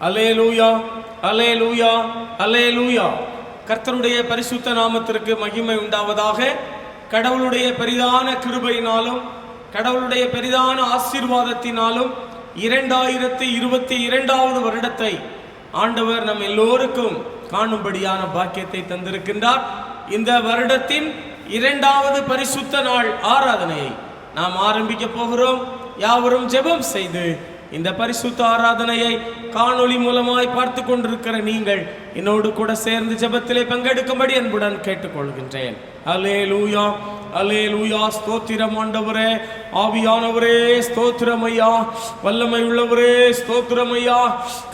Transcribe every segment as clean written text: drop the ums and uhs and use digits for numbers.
அல்லேலூயா, அல்லேலூயா, அல்லேலூயா. கர்த்தருடைய பரிசுத்த நாமத்திற்கு மகிமை உண்டாவதாக. கடவுளுடைய பெரிதான கிருபையினாலும் கடவுளுடைய பெரிதான ஆசீர்வாதத்தினாலும் 2022வது வருடத்தை ஆண்டவர் நம் எல்லோருக்கும் காணும்படியான பாக்கியத்தை தந்திருக்கின்றார். இந்த வருடத்தின் 2வது பரிசுத்த நாள் ஆராதனையை நாம் ஆரம்பிக்க போகிறோம். யாவரும் ஜெபம் செய்து இந்த பரிசுத்த ஆராதனையை காணொளி மூலமாய் பார்த்து கொண்டிருக்கிற நீங்கள் என்னோடு கூட சேர்ந்து ஜெபத்திலே பங்கெடுக்கும்படி அன்புடன் கேட்டுக்கொள்கின்றேன். அல்லேலூயா, அல்லேலூயா. ஸ்தோத்திரம் ஆண்டவரே, ஆவியானவரே ஸ்தோத்திரம் ஐயா, வல்லமை உள்ளவரே ஸ்தோத்திரம் ஐயா,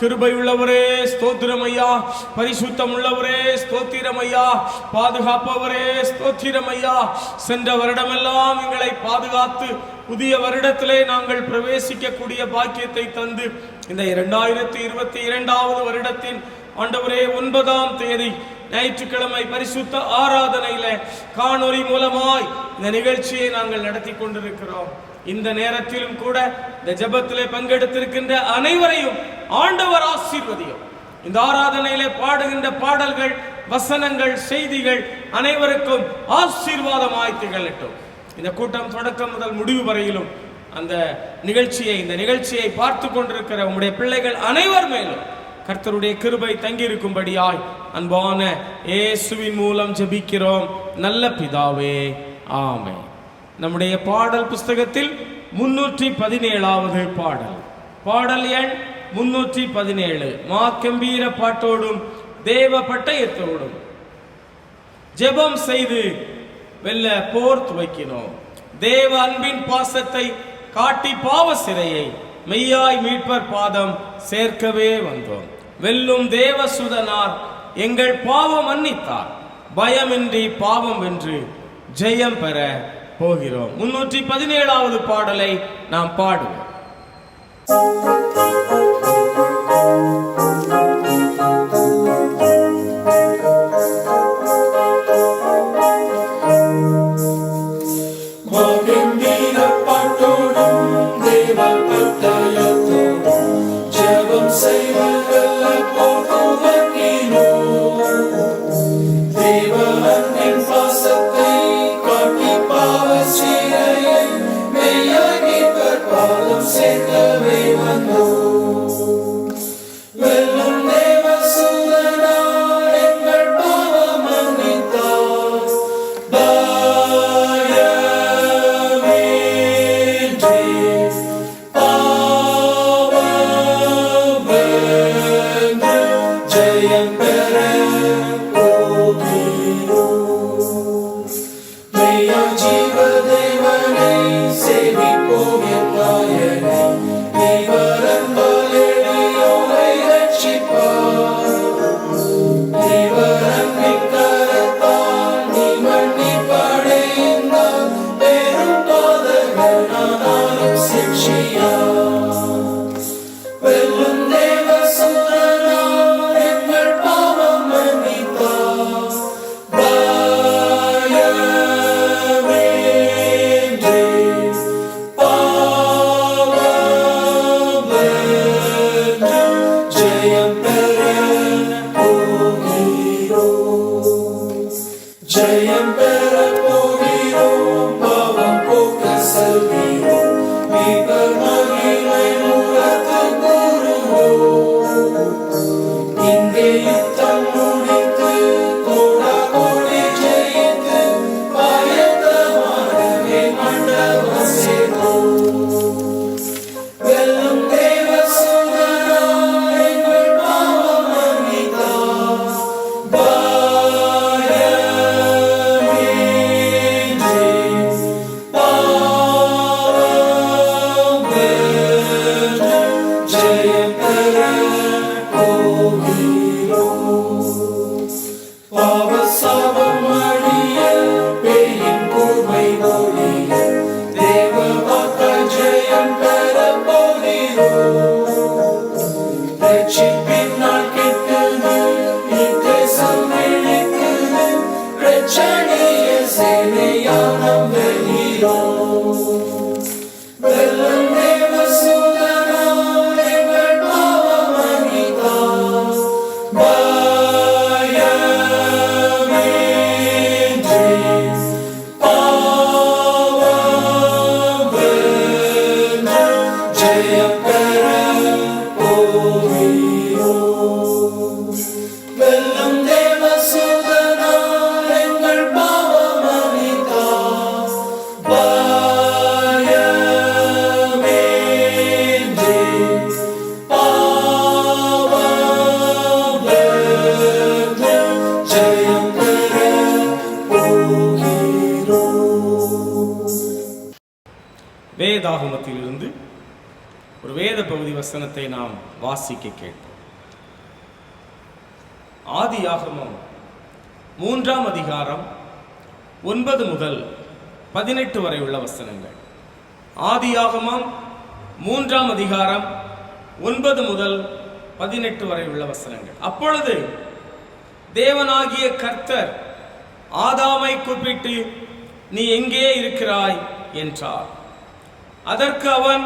கிருபை உள்ளவரே ஸ்தோத்திரம் ஐயா, பரிசுத்தம் உள்ளவரே ஸ்தோத்திரம் ஐயா, பாதுகாப்பவரே ஸ்தோத்திரம் ஐயா. சென்ற வருடமெல்லாம் எங்களை பாதுகாத்து புதிய வருடத்திலே நாங்கள் பிரவேசிக்கக்கூடிய பாக்கியத்தை தந்து இந்த 2022வது வருடத்தின் ஆண்டவரே 9ஆம் தேதி ஞாயிற்றுக்கிழமை பரிசுத்த ஆராதனையில காணொளி மூலமாய் இந்த நிகழ்ச்சியை நாங்கள் நடத்தி கொண்டிருக்கிறோம். இந்த நேரத்திலும் கூட இந்த ஜெபத்திலே பங்கெடுத்திருக்கின்ற அனைவரையும் ஆண்டவர் ஆசீர்வதியும். இந்த ஆராதனையிலே பாடுகின்ற பாடல்கள், வசனங்கள், செய்திகள் அனைவருக்கும் ஆசீர்வாதமாய் திகழட்டும். இந்த கூட்டம் தொடக்கம் முதல் முடிவு வரையிலும் இந்த நிகழ்ச்சியை பார்த்து கொண்டிருக்கிற உங்களுடைய பிள்ளைகள் அனைவர் மேலும் கர்த்தருடைய கிருபை தங்கியிருக்கும்படியாய் அன்பான இயேசுவின் மூலம் ஜெபிக்கிறோம் நல்ல பிதாவே, ஆமென். நம்முடைய பாடல் புஸ்தகத்தில் 317வது பாடல் எண் 317, மாக்கம்பீர பாட்டோடும் தேவ பட்டயத்தோடும் ஜெபம் செய்து வெல்ல போர் துவக்கினோம். தேவ அன்பின் பாசத்தை காட்டி பாவ சிறையை மெய்யாய் மீட்பர் பாதம் சேர்க்கவே வந்தோம். வெல்லும் தேவசுதனார் எங்கள் பாவம் மன்னித்தார், பயமின்றி பாவம் வென்று ஜெயம் பெற போகிறோம். 317வது பாடலை நாம் பாடுவோம். வெல்லும் தேவசுதனார் எங்கள் பாவம் மன்னித்தார். வேதாகமத்திலிருந்து ஒரு வேத பகுதி வசனத்தை நாம் வாசிக்க கேட்போம். ஆதியாகமம் 3ஆம் அதிகாரம் 9 முதல் 18 வரை உள்ள வசனங்கள். ஆதியாகமம் 3ஆம் அதிகாரம் 9 முதல் 18 வரை உள்ள வசனங்கள். அப்பொழுது தேவனாகிய கர்த்தர் ஆதாமை கூப்பிட்டு, நீ எங்கே இருக்கிறாய் என்றார். அதற்கு அவன்,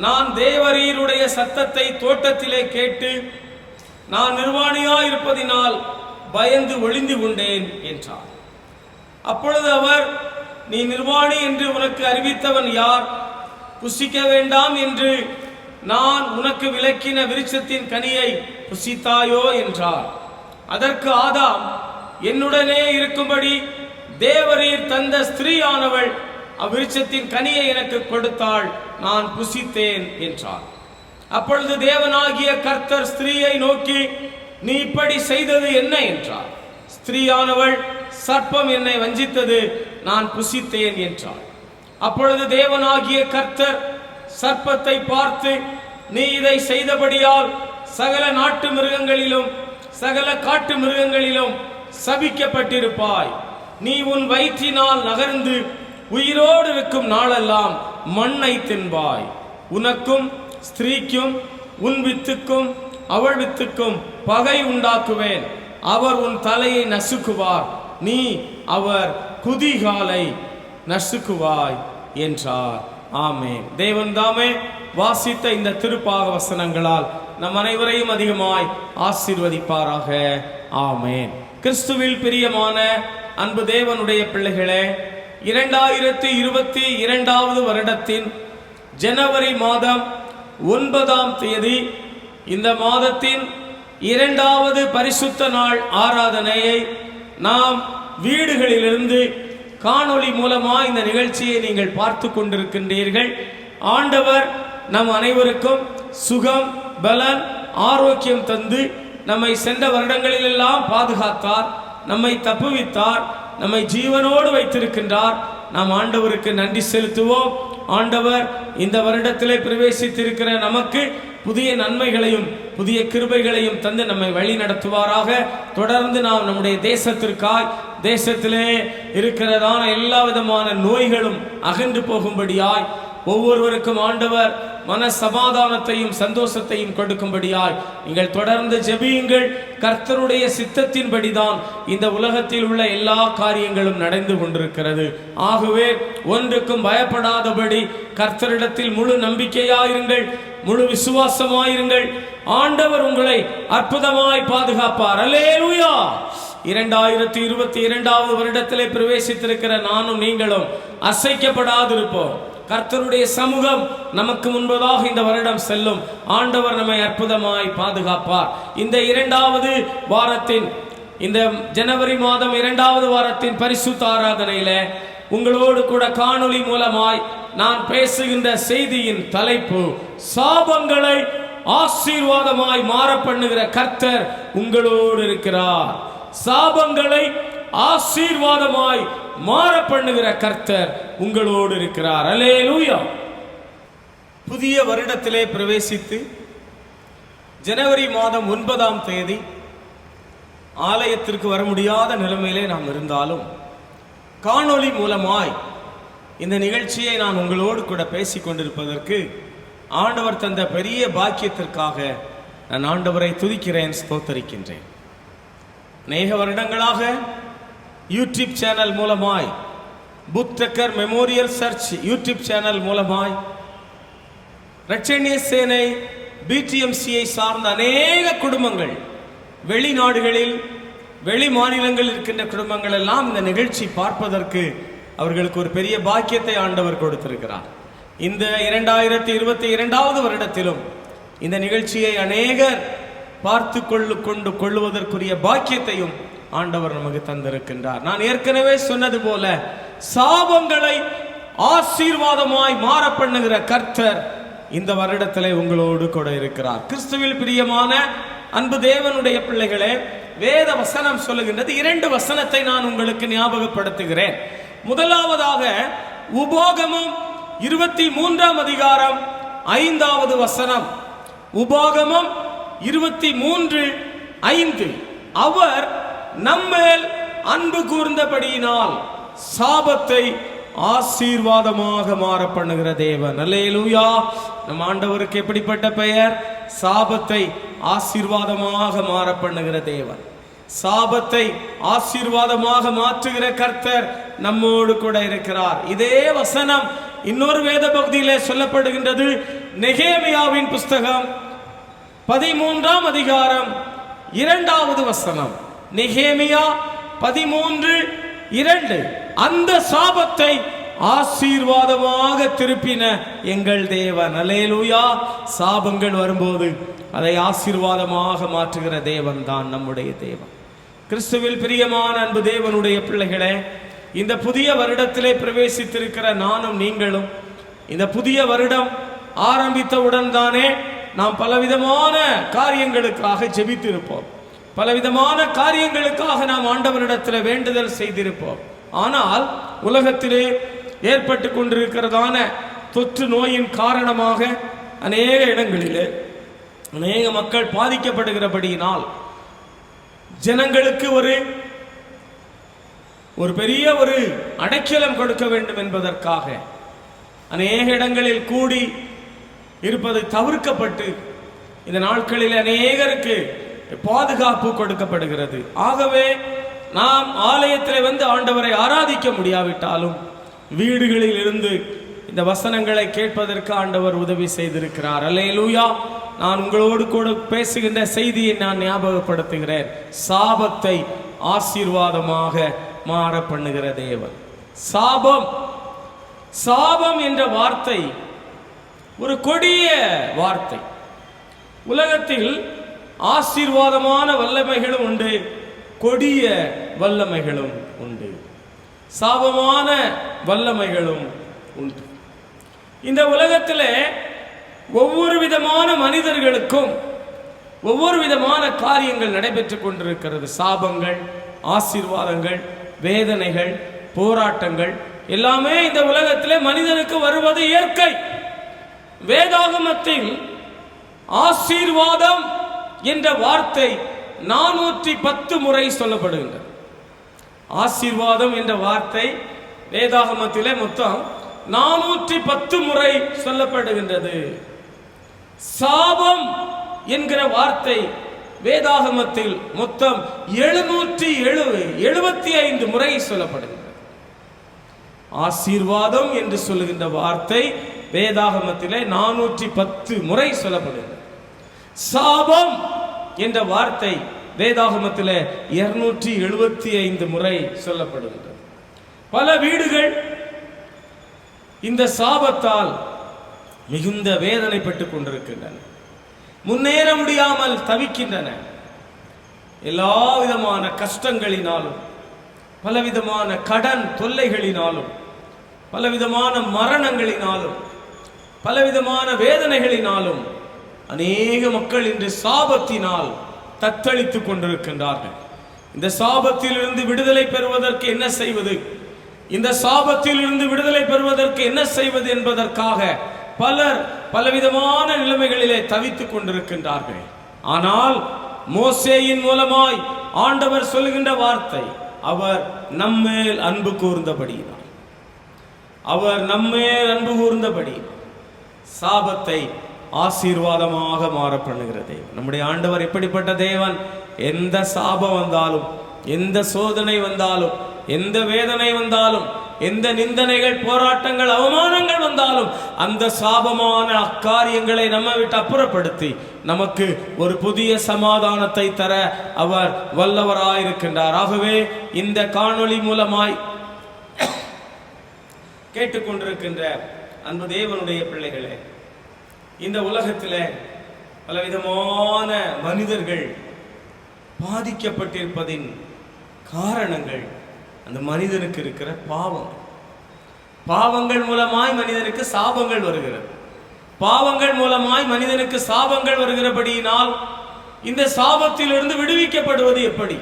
நான் தேவரீருடைய சத்தத்தை தோட்டத்திலே கேட்டு நான் நிர்வாணியாய் இருப்பதினால் பயந்து ஒளிந்து கொண்டேன் என்றார். அப்பொழுது அவர், நீ நிர்வாணி என்று உனக்கு அறிவித்தவன் யார்? புசிக்க வேண்டாம் என்று நான் உனக்கு விலக்கின விருட்சத்தின் கனியை புசித்தாயோ என்றார். அதற்கு ஆதாம், என்னுடனே இருக்கும்படி தேவரீர் தந்த ஸ்திரீயானவள் அவ்விருட்சத்தின் கனியை எனக்கு கொடுத்தாள், நான் புசித்தேன் என்றார். அப்பொழுது தேவனாகிய கர்த்தர் ஸ்திரீயை நோக்கி, நீ இப்படி செய்தது என்ன என்றார். ஸ்திரீயானவள், சர்ப்பம் என்னை வஞ்சித்தது, நான் புசித்தேன் என்றாள். அப்பொழுது தேவனாகிய கர்த்தர் சர்ப்பத்தை பார்த்து, நீ இதை செய்தபடியால் சகல நாட்டு மிருகங்களிலும் சகல காட்டு மிருகங்களிலும் சபிக்கப்பட்டிருப்பாய். நீ உன் வயிற்றினால் நகர்ந்து உயிரோடு இருக்கும் நாளெல்லாம் மண்ணை தின்பாய். உனக்கும் ஸ்திரீக்கும் உன் வித்துக்கும் அவள் வித்துக்கும் பகை உண்டாக்குவேன். அவர் உன் தலையை நசுக்குவார், நீ அவர் குதிகாலை நசுக்குவாய் என்றார். ஆமென். தேவன் தாமே வாசித்த இந்த திருப்பாக வசனங்களால் நம் அனைவரையும் அதிகமாய் ஆசீர்வதிப்பாராக. ஆமென். கிறிஸ்துவில் பிரியமான அன்பு தேவனுடைய பிள்ளைகளே, 2022 வருடத்தின் ஜனவரி மாதம் 9ஆம் தேதி இந்த மாதத்தின் 2வது பரிசுத்த நாள் ஆராதனையை நாம் வீடுகளிலிருந்து காணொளி மூலமாக இந்த நிகழ்ச்சியை நீங்கள் பார்த்து கொண்டிருக்கின்றீர்கள். ஆண்டவர் நம் அனைவருக்கும் சுகம், பலன், ஆரோக்கியம் தந்து நம்மை சென்ற வருடங்களிலெல்லாம் பாதுகாத்தார், நம்மை தப்புவித்தார், நம்மை ஜீவனோடு வைத்திருக்கின்றார். நாம் ஆண்டவருக்கு நன்றி செலுத்துவோம். ஆண்டவர் இந்த வருடத்திலே பிரவேசித்திருக்கிற நமக்கு புதிய நன்மைகளையும் புதிய கிருபைகளையும் தந்து நம்மை வழி நடத்துவாராக. தொடர்ந்து நாம் நம்முடைய தேசத்திற்காய், தேசத்திலே இருக்கிறதான எல்லா விதமான நோய்களும் அகன்று போகும்படியாய், ஒவ்வொருவருக்கும் ஆண்டவர் மன சமாதானத்தையும் சந்தோஷத்தையும் கொடுக்கும்படியாய் நீங்கள் தொடர்ந்து ஜெபியுங்கள். கர்த்தருடைய சித்தத்தின்படிதான் இந்த உலகத்தில் உள்ள எல்லா காரியங்களும் நடந்து கொண்டிருக்கிறது. ஆகவே ஒன்றுக்கும் பயப்படாதபடி கர்த்தரிடத்தில் முழு நம்பிக்கையாயிருங்கள், முழு விசுவாசமாயிருங்கள். ஆண்டவர் உங்களை அற்புதமாய் பாதுகாப்பார். அல்லேலூயா. 2022 வருடத்திலே பிரவேசித்திருக்கிற நானும் நீங்களும் அசைக்கப்படாதிருப்போம். கர்த்தருடைய சமூகம் நமக்கு முன்பதாக இந்த வருடம் செல்லும். ஆண்டவர் நம்மை அற்புதமாய் பாதுகாப்பார். இந்த 2வது வாரத்தின், இந்த ஜனவரி மாதம் 2வது வாரத்தின் பரிசுத்த ஆராதனையில உங்களோடு கூட காணொளி மூலமாய் நான் பேசுகின்ற செய்தியின் தலைப்பு, சாபங்களை ஆசீர்வாதமாய் மாற பண்ணுகிற கர்த்தர் உங்களோடு இருக்கிறார். சாபங்களை ஆசீர்வாதமாய் மாற பண்ணுகிற கர்த்தர் உங்களோடு இருக்கிறார். அல்லேலூயா. புதிய வருடத்திலே பிரவேசித்து ஜனவரி மாதம் 9ஆம் தேதி ஆலயத்திற்கு வர முடியாத நிலைமையிலே நாம் இருந்தாலும் காணொளி மூலமாய் இந்த நிகழ்ச்சியை நான் உங்களோடு கூட பேசிக் கொண்டிருப்பதற்கு ஆண்டவர் தந்த பெரிய பாக்கியத்திற்காக நான் ஆண்டவரை துதிக்கிறேன், ஸ்தோத்தரிக்கின்றேன். அநேக வருடங்களாக யூடியூப் சேனல் மூலமாய், புத்தகர் மெமோரியல் சர்ச் யூடியூப் சேனல் மூலமாய், இரட்சணிய சேனை பிடிஎம்சியை சார்ந்த அநேக குடும்பங்கள், வெளிநாடுகளில் வெளி மாநிலங்களில் இருக்கின்ற குடும்பங்கள் எல்லாம் இந்த நிகழ்ச்சி பார்ப்பதற்கு அவர்களுக்கு ஒரு பெரிய பாக்கியத்தை ஆண்டவர் கொடுத்திருக்கிறார். இந்த 2022 வருடத்திலும் இந்த நிகழ்ச்சியை அநேகர் பார்த்து கொள்ளுவதற்குரிய பாக்கியத்தையும் ஆண்டவர் நமக்கு தந்திருக்கின்றார். நான் ஏற்கனவே சொன்னது போல சாபங்களை ஆசீர்வாதமாய் மாற பண்ணுகிற கர்த்தர் இந்த வருடத்திலே உங்களோடு கூட இருக்கிறார். கிறிஸ்துவில் பிரியமான அன்பு தேவனுடைய பிள்ளைகளே, வேத வசனம் சொல்லுகின்றது. 2 வசனத்தை நான் உங்களுக்கு ஞாபகப்படுத்துகிறேன். முதலாவதாக உபோகமம் 23ஆம் அதிகாரம் 5வது வசனம். உபாகமம் 23:5. அவர் நம்மேல் அன்பு கூர்ந்தபடியினால் சாபத்தை ஆசீர்வாதமாக மாற பண்ணுகிற தேவன். அல்லேலூயா. நம் ஆண்டவருக்கு எப்படிப்பட்ட பெயர்? சாபத்தை ஆசீர்வாதமாக மாற பண்ணுகிற தேவன். சாபத்தை ஆசீர்வாதமாக மாற்றுகிற கர்த்தர் நம்மோடு கூட இருக்கிறார். இதே வசனம் இன்னொரு வேத பகுதியிலே சொல்லப்படுகின்றது. நெகேமியாவின் புஸ்தகம் 13ஆம் அதிகாரம் 2வது வசனம். நெகேமியா 13:2. அந்த சாபத்தை ஆசீர்வாதமாக திருப்பின எங்கள் தேவன். அல்லேலூயா. சாபங்கள் வரும்போது அதை ஆசீர்வாதமாக மாற்றுகிற தேவன் தான் நம்முடைய தேவன். கிறிஸ்துவில் பிரியமான அன்பு தேவனுடைய பிள்ளைகளே, இந்த புதிய வருடத்திலே பிரவேசித்திருக்கிற நானும் நீங்களும் இந்த புதிய வருடம் ஆரம்பித்தவுடன் தானே நாம் பலவிதமான காரியங்களுக்காக ஜெபித்திருப்போம். பலவிதமான காரியங்களுக்காக நாம் ஆண்டவரிடத்தில் வேண்டுதல் செய்திருப்போம். ஆனால் உலகத்திலே ஏற்பட்டு கொண்டிருக்கிறதான தொற்று நோயின் காரணமாக அநேக இடங்களிலே அநேக மக்கள் பாதிக்கப்படுகிறபடியினால் ஜனங்களுக்கு ஒரு பெரிய அடைக்கலம் கொடுக்க வேண்டும் என்பதற்காக அநேக இடங்களில் கூடி இருப்பது தவிர்க்கப்பட்டு இந்த நாட்களில் அநேகருக்கு பாதுகாப்பு கொடுக்கப்படுகிறது. ஆகவே நாம் ஆலயத்தில் வந்து ஆண்டவரை ஆராதிக்க முடியாவிட்டாலும் வீடுகளில் இருந்து இந்த வசனங்களை கேட்பதற்கு ஆண்டவர் உதவி செய்திருக்கிறார். அல்லேலூயா. நான் உங்களோடு கூட பேசுகின்ற செய்தியை நான் ஞாபகப்படுத்துகிறேன். சாபத்தை ஆசீர்வாதமாக மாற பண்ணுகிற தேவன். சாபம் என்ற வார்த்தை ஒரு கொடிய வார்த்தை. உலகத்தில் ஆசீர்வாதமான வல்லமைகளும் உண்டு, கொடிய வல்லமைகளும் உண்டு, சாபமான வல்லமைகளும் உண்டு. இந்த உலகத்திலே ஒவ்வொரு விதமான மனிதர்களுக்கும் ஒவ்வொரு விதமான காரியங்கள் நடைபெற்றுக் கொண்டிருக்கிறது. சாபங்கள், ஆசீர்வாதங்கள், வேதனைகள், போராட்டங்கள் எல்லாமே இந்த உலகத்திலே மனிதனுக்கு வருவது இயற்கை. வேதாகமத்தில் ஆசீர்வாதம் என்ற வார்த்தை 410 முறை சொல்லப்படுகின்றது. ஆசீர்வாதம் என்ற வார்த்தை வேதாகமத்திலே மொத்தம் 410 முறை சொல்லப்படுகின்றது. சாபம் என்கிற வார்த்தை வேதாகமத்தில் மொத்தம் 775 முறை சொல்லப்படுகின்றது. ஆசீர்வாதம் என்று சொல்லுகின்ற வார்த்தை வேதாகமத்திலே 410 முறை சொல்லப்படுகிறது. சாபம் என்ற வார்த்தை வேதாகமத்திலே 275 முறை சொல்லப்படுகின்றது. பல வீடுகள் இந்த சாபத்தால் மிகுந்த வேதனைப்பட்டுக் கொண்டிருக்கின்றன, முன்னேற முடியாமல் தவிக்கின்றன. எல்லா விதமான கஷ்டங்களினாலும், பலவிதமான கடன் தொல்லைகளினாலும், பலவிதமான மரணங்களினாலும், பலவிதமான வேதனைகளினாலும் அநேக மக்கள் இன்று சாபத்தினால் தத்தளித்துக் கொண்டிருக்கின்றார்கள். இந்த சாபத்தில் இருந்து விடுதலை பெறுவதற்கு என்ன செய்வது, இந்த சாபத்தில் இருந்து விடுதலை பெறுவதற்கு என்ன செய்வது என்பதற்காக பலர் பலவிதமான நிலைமைகளிலே தவித்துக் கொண்டிருக்கின்றார்கள். ஆனால் மோசேயின் மூலமாய் ஆண்டவர் சொல்லுகின்ற வார்த்தை, அவர் நம்மேல் அன்பு கூர்ந்தபடியினார், அவர் நம்மேல் அன்பு கூர்ந்தபடியினார் சாபத்தை ஆசீர்வாதமாக மாற பண்ணுகிற தேவன். நம்முடைய ஆண்டவர் எப்படிப்பட்ட தேவன்? எந்த சாபம் வந்தாலும், எந்த சோதனை வந்தாலும், எந்த வேதனை வந்தாலும், எந்த நிந்தனைகள், போராட்டங்கள், அவமானங்கள் வந்தாலும் அந்த சாபமான அக்காரியங்களை நம்ம விட்டு அப்புறப்படுத்தி நமக்கு ஒரு புதிய சமாதானத்தை தர அவர் வல்லவராயிருக்கின்றார். ஆகவே இந்த காணொளி மூலமாய் கேட்டுக்கொண்டிருக்கின்ற அன்பு தேவனுடைய பிள்ளைகளே, இந்த உலகத்தில் பலவிதமான மனிதர்கள் பாதிக்கப்பட்டிருப்பதின் காரணங்கள் அந்த மனிதனுக்கு இருக்கிற பாவங்கள் மூலமாய் மனிதனுக்கு சாபங்கள் வருகிறது. பாவங்கள் மூலமாய் மனிதனுக்கு சாபங்கள் வருகிறபடியினால் இந்த சாபத்திலிருந்து விடுவிக்கப்படுவது எப்படி,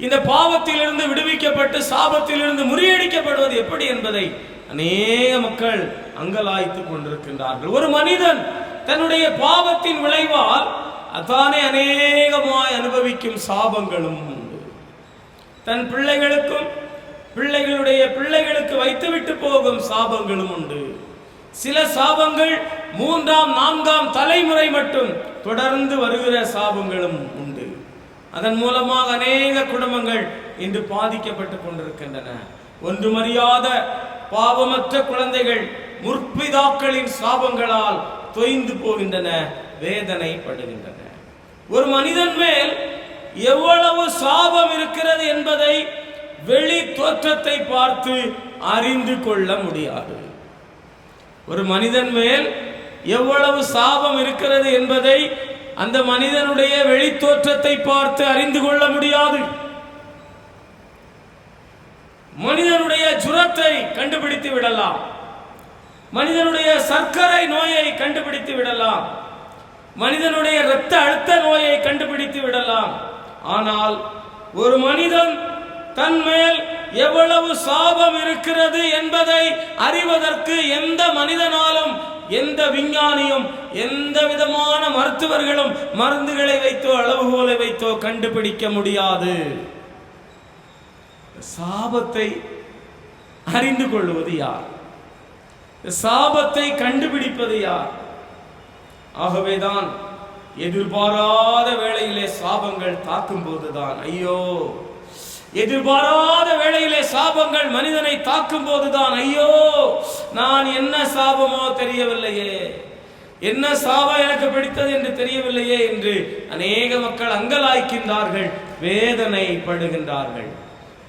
இந்த பாவத்திலிருந்து விடுவிக்கப்பட்டு சாபத்திலிருந்து முறியடிக்கப்படுவது எப்படி என்பதை அநேக மக்கள் அங்கலாய்த்துக் கொண்டிருக்கின்றார்கள். ஒரு மனிதன் தன்னுடைய பாவத்தின் விளைவால் அதானே அநேகமாய் அனுபவிக்கும் சாபங்களும் உண்டு. தன் பிள்ளைகளுக்கும் பிள்ளைகளுடைய பிள்ளைகளுக்கு வைத்துவிட்டு போகும் சாபங்களும் உண்டு. சில சாபங்கள் 3ஆம் 4ஆம் தலைமுறை மட்டும் தொடர்ந்து வருகிற சாபங்களும் உண்டு. அதன் மூலமாக அநேக குடும்பங்கள் இன்று பாதிக்கப்பட்டுக் கொண்டிருக்கின்றன. ஒன்றுமறியாத பாவமற்ற குழந்தைகள் முற்பிதாக்களின் சாபங்களால் தொய்ந்து போகின்றன, வேதனைப்படுகின்றன. ஒரு மனிதன் மேல் எவ்வளவு சாபம் இருக்கிறது என்பதை வெளி தோற்றத்தை பார்த்து அறிந்து கொள்ள முடியாது. ஒரு மனிதன் மேல் எவ்வளவு சாபம் இருக்கிறது என்பதை அந்த மனிதனுடைய வெளி தோற்றத்தை பார்த்து அறிந்து கொள்ள முடியாது. மனிதனுடைய ஜுரத்தை கண்டுபிடித்து விடலாம், மனிதனுடைய சர்க்கரை நோயை கண்டுபிடித்து விடலாம், மனிதனுடைய இரத்த அழுத்த நோயை கண்டுபிடித்து விடலாம். ஆனால் ஒரு மனிதன் தன் மேல் எவ்வளவு சாபம் இருக்கிறது என்பதை அறிவதற்கு எந்த மனிதனாலும், எந்த விஞ்ஞானியும், எந்த விதமான மருத்துவர்களும் மருந்துகளை வைத்தோ அளவுகோலை வைத்தோ கண்டுபிடிக்க முடியாது. சாபத்தை அறிந்து கொள்வது யார்? சாபத்தை கண்டுபிடிப்பது யார்? ஆகவேதான் எதிர்பாராத வேளையிலே சாபங்கள் தாக்கும் போதுதான், ஐயோ, எதிர்பாராத வேளையிலே சாபங்கள் மனிதனை தாக்கும் போதுதான், ஐயோ, நான் என்ன சாபமோ தெரியவில்லையே, என்ன சாபம் எனக்கு பிடித்தது என்று தெரியவில்லையே என்று அநேக மக்கள் அங்கலாய்க்கின்றார்கள், வேதனைப்படுகின்றார்கள்.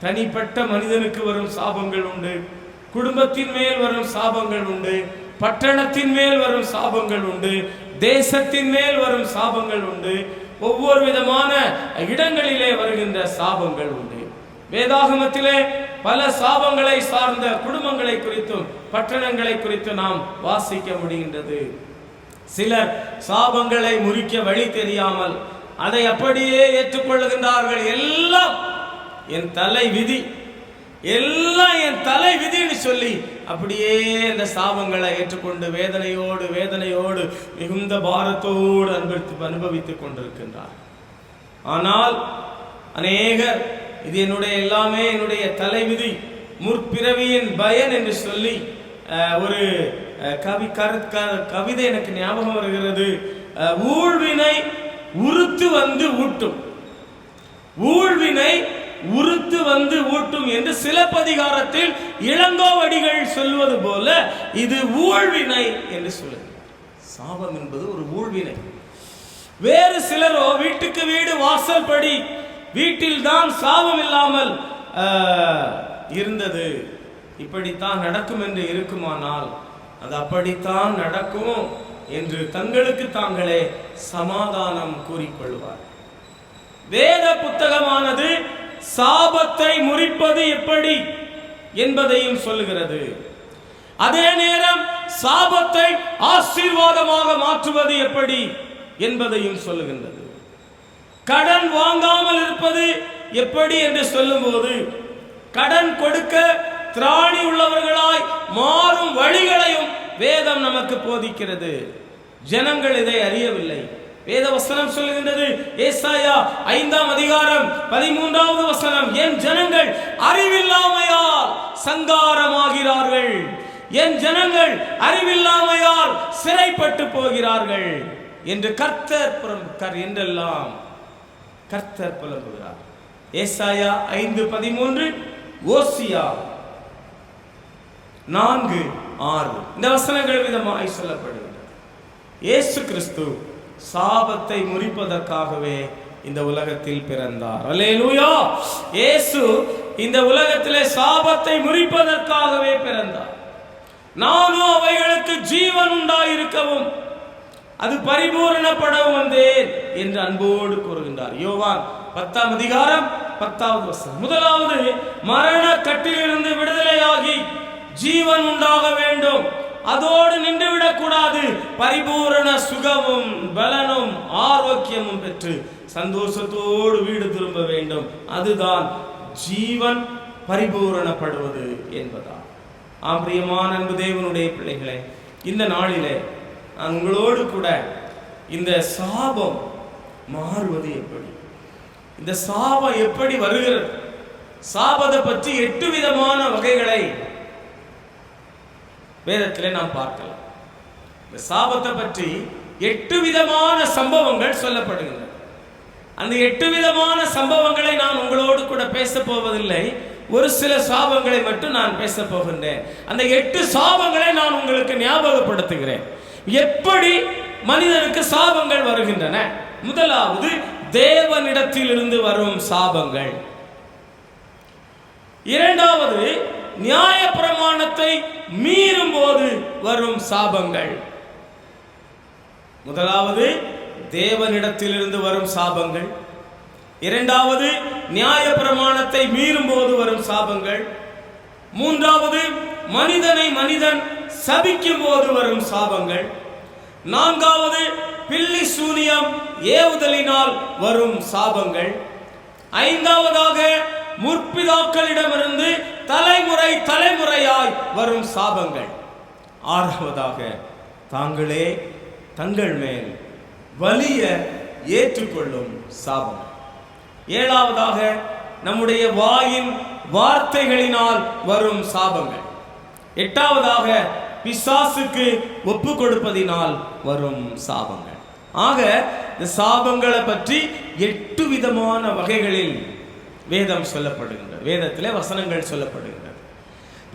தனிப்பட்ட மனிதனுக்கு வரும் சாபங்கள் உண்டு, குடும்பத்தின் மேல் வரும் சாபங்கள் உண்டு, பட்டணத்தின் மேல் வரும் சாபங்கள் உண்டு, தேசத்தின் மேல் வரும் சாபங்கள் உண்டு, ஒவ்வொரு விதமான இடங்களிலே வருகின்ற சாபங்கள் உண்டு. வேதாகமத்திலே பல சாபங்களை சார்ந்த குடும்பங்களை குறித்தும் பட்டணங்களை குறித்து நாம் வாசிக்க முடிகின்றது. சிலர் சாபங்களை முறிக்க வழி தெரியாமல் அதை அப்படியே ஏற்றுக்கொள்ளுகின்றார்கள். எல்லாம் என் தலை விதி, எல்லாம் என் தலை விதின்னு சொல்லி அப்படியே இந்த சாபங்களை ஏற்றுக்கொண்டு வேதனையோடு மிகுந்த பாரத்தோடு அனுபவித்துக் கொண்டிருக்கின்றார். ஆனால் அநேகர் இது என்னுடைய எல்லாமே என்னுடைய தலைவிதி, முற்பிறவியின் பயன் என்று சொல்லி ஒரு கவிதை எனக்கு ஞாபகம் வருகிறது. ஊழ்வினை உறுத்து வந்து ஊட்டும், ஊழ்வினை உறுத்து வந்து ஊட்டும் என்று சிலப்பதிகாரத்தில் இளங்கோவடிகள் சொல்வது போல இது ஊழ்வினை என்று சொல்லுகிறார். சாபம் என்பது ஒரு ஊழ்வினை. வேறு சிலரோ வீட்டுக்கு வீடு வாசல் படி, வீட்டில் தான் சாபம் இல்லாமல் இருந்தது, இப்படித்தான் நடக்கும் என்று இருக்குமானால் அது அப்படித்தான் நடக்கும் என்று தங்களுக்கு தாங்களே சமாதானம் கூறிக்கொள்வார். வேத புத்தகமானது சாபத்தை முறிப்பது எப்படி என்பதையும் சொல்லுகிறது. அதே நேரம் சாபத்தை ஆசீர்வாதமாக மாற்றுவது எப்படி என்பதையும் சொல்லுகின்றது. கடன் வாங்காமல் இருப்பது எப்படி என்று சொல்லும்போது கடன் கொடுக்க திராணி உள்ளவர்களாய் மாறும் வழிகளையும் வேதம் நமக்கு போதிக்கிறது. ஜனங்கள் இதை அறியவில்லை. வேத வசனம் சொல்லுகின்றது, ஏசாயா 5ஆம் அதிகாரம் 13வது வசனம், என் ஜனங்கள் அறிவில்லாமையால் சங்காரமாகிறார்கள், என் ஜனங்கள் அறிவில்லாமையால் சிறைப்பட்டு போகிறார்கள் என்று கர்த்தர் என்றெல்லாம் கர்த்தர் புலம்புகிறார். ஏசாயா 5:13, ஓசியா 4:6 இந்த வசனங்கள் விதமாய் சொல்லப்படுகின்றன. இயேசு கிறிஸ்து சாபத்தை முறிப்பதற்காகவே இந்த உலகத்தில் பிறந்தார். அல்லேலூயா! இயேசு இந்த உலகத்திலே சாபத்தை முறிப்பதற்காகவே பிறந்தார். நானும் அவைகளுக்கு ஜீவன் உண்டாயிருக்கவும் அது பரிபூரணப்படவும் வந்தேன் என்று அன்போடு கூறுகின்றார். யோவான் 10ஆம் அதிகாரம் 10வது வசனம். முதலாவது மரண கட்டிலிருந்து விடுதலையாகி ஜீவன் உண்டாக வேண்டும், அதோடு நின்றுவிடக் கூடாது. பரிபூரண சுகமும் பலனும் ஆரோக்கியமும் பெற்று சந்தோஷத்தோடு வீடு திரும்ப வேண்டும். அதுதான் ஜீவன் பரிபூரணப்படுவது என்பதா. பிரியமான அன்பு தேவனுடைய பிள்ளைகளே, இந்த நாளிலே நான் உங்களோடு கூட இந்த சாபம் மாறுவது எப்படி, இந்த சாபம் எப்படி வருகிறது, சாபத்தை பற்றி 8 விதமான வகைகளை வேதத்திலே நாம் பார்க்கலாம். இந்த சாபத்தை பற்றி 8 விதமான சம்பவங்கள் சொல்லப்படுகின்றன. அந்த 8 விதமான சம்பவங்களை நான் உங்களோடு கூட பேச போவதில்லை. ஒரு சில சாபங்களை மட்டும் நான் பேச போகின்றேன். அந்த 8 சாபங்களை நான் உங்களுக்கு ஞாபகப்படுத்துகிறேன். எப்படி மனிதனுக்கு சாபங்கள் வருகின்றன? முதலாவது, தேவனிடத்திலிருந்து வரும் சாபங்கள். இரண்டாவது, நியாய பிரமாணத்தை மீறும் போது வரும் சாபங்கள். முதலாவது, தேவனிடத்திலிருந்து வரும் சாபங்கள். இரண்டாவது, நியாய பிரமாணத்தை மீறும் போது வரும் சாபங்கள். மூன்றாவது, மனிதனை மனிதன் சபிக்கும் போது வரும் சாபங்கள். நான்காவது, பில்லி சூனியம் ஏவுதலினால் வரும் சாபங்கள். ஐந்தாவதாக, முற்பிதாக்களிடமிருந்து தலைமுறை தலைமுறையாய் வரும் சாபங்கள். ஆறாவதாக, தாங்களே தங்கள் மேல் வலிய ஏற்றுக்கொள்ளும் சாபம். ஏழாவதாக, நம்முடைய வாயின் வார்த்தைகளினால் வரும் சாபங்கள். எட்டாவதாக, பிசாசுக்கு ஒப்பு கொடுப்பதினால் வரும் சாபங்கள். ஆக இந்த சாபங்களை பற்றி 8 விதமான வகைகளில் வேதம் சொல்லப்படுகின்றது, வேதத்திலே வசனங்கள் சொல்லப்படுகின்றது.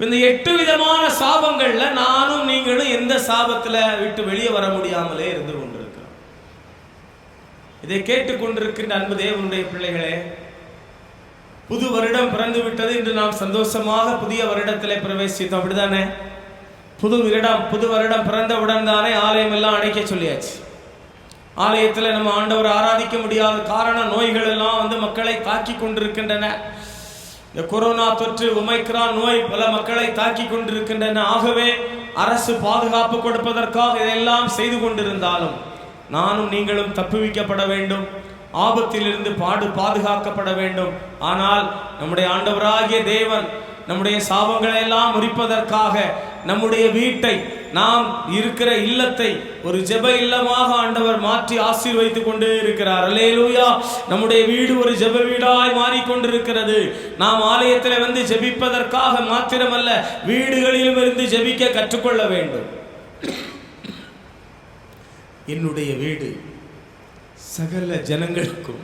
இந்த 8 விதமான சாபங்கள்ல நானும் நீங்களும் எந்த சாபத்துல விட்டு வெளியே வர முடியாமலே இருந்து கொண்டிருக்கிறோம். இதை கேட்டுக்கொண்டிருக்கின்ற அன்பு தேவனுடைய பிள்ளைகளே, புது வருடம் பிறந்து விட்டது. இன்று நாம் சந்தோஷமாக புதிய வருடத்திலே பிரவேசித்தோம், அப்படிதானே? புது வருடம் பிறந்தவுடன் தானே ஆலயம் எல்லாம் அடைக்க சொல்லியாச்சு. ஆலயத்தில் நம்ம ஆண்டவரை ஆராதிக்க முடியாத காரணம், நோய்கள் எல்லாம் மக்களை தாக்கி கொண்டிருக்கின்றன. இந்த கொரோனா தொற்று, ஒமைக்ரான் நோய் பல மக்களை தாக்கி கொண்டிருக்கின்றன. ஆகவே அரசு பாதுகாப்பு கொடுப்பதற்காக இதெல்லாம் செய்து கொண்டிருந்தாலும் நானும் நீங்களும் தப்புவிக்கப்பட வேண்டும், ஆபத்திலிருந்து பாதுகாக்கப்பட வேண்டும். ஆனால் நம்முடைய ஆண்டவராகிய தேவன் நம்முடைய சாபங்களை எல்லாம் முறிப்பதற்காக நம்முடைய வீட்டை, நாம் இருக்கிற இல்லத்தை ஒரு ஜெப இல்லமாக ஆண்டவர் மாற்றி ஆசீர்வதித்துக் கொண்டே இருக்கிறார். அல்லேலூயா! நம்முடைய வீடு ஒரு ஜெப வீடாய் மாறிக்கொண்டிருக்கிறது. நாம் ஆலயத்தில் ஜெபிப்பதற்காக மாத்திரமல்ல, வீடுகளிலும் இருந்து ஜெபிக்க கற்றுக்கொள்ள வேண்டும். என்னுடைய வீடு சகல ஜனங்களுக்கும்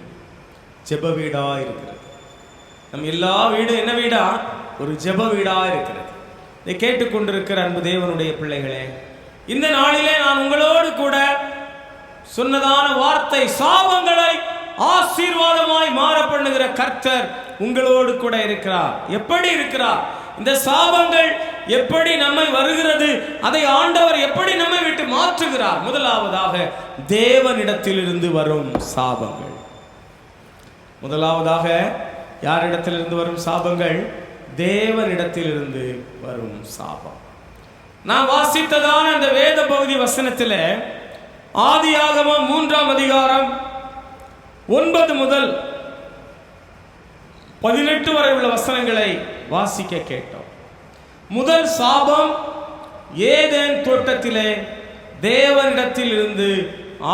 ஜெப வீடா இருக்கிறது. நம் எல்லா வீடும் என்ன வீடா? ஒரு ஜெப வீடா இருக்கிறது. இதை கேட்டுக்கொண்டிருக்கிற அன்பு தேவனுடைய பிள்ளைகளே, இந்த நாளிலே நான் உங்களோடு கூட சொன்னதான வார்த்தை, சாபங்களை ஆசீர்வாதமாய் மாற பண்ணுகிற கர்த்தர் உங்களோடு கூட இருக்கிறார். எப்படி இருக்கிறார்? இந்த சாபங்கள் எப்படி நம்மை வருகிறது, அதை ஆண்டவர் எப்படி நம்மை விட்டு மாற்றுகிறார்? முதலாவதாக, தேவனிடத்திலிருந்து வரும் சாபங்கள். முதலாவதாக யாரிடத்திலிருந்து வரும் சாபங்கள்? தேவனிடத்திலிருந்து வரும் சாபம். நான் வாசித்ததான அந்த வேத பகுதி வசனத்தில் ஆதியாகமம் 3ஆம் அதிகாரம் 9 முதல் 18 வரை உள்ள வசனங்களை வாசிக்க கேட்டோம். முதல் சாபம் ஏதேன் தோட்டத்திலே தேவனிடத்தில் இருந்து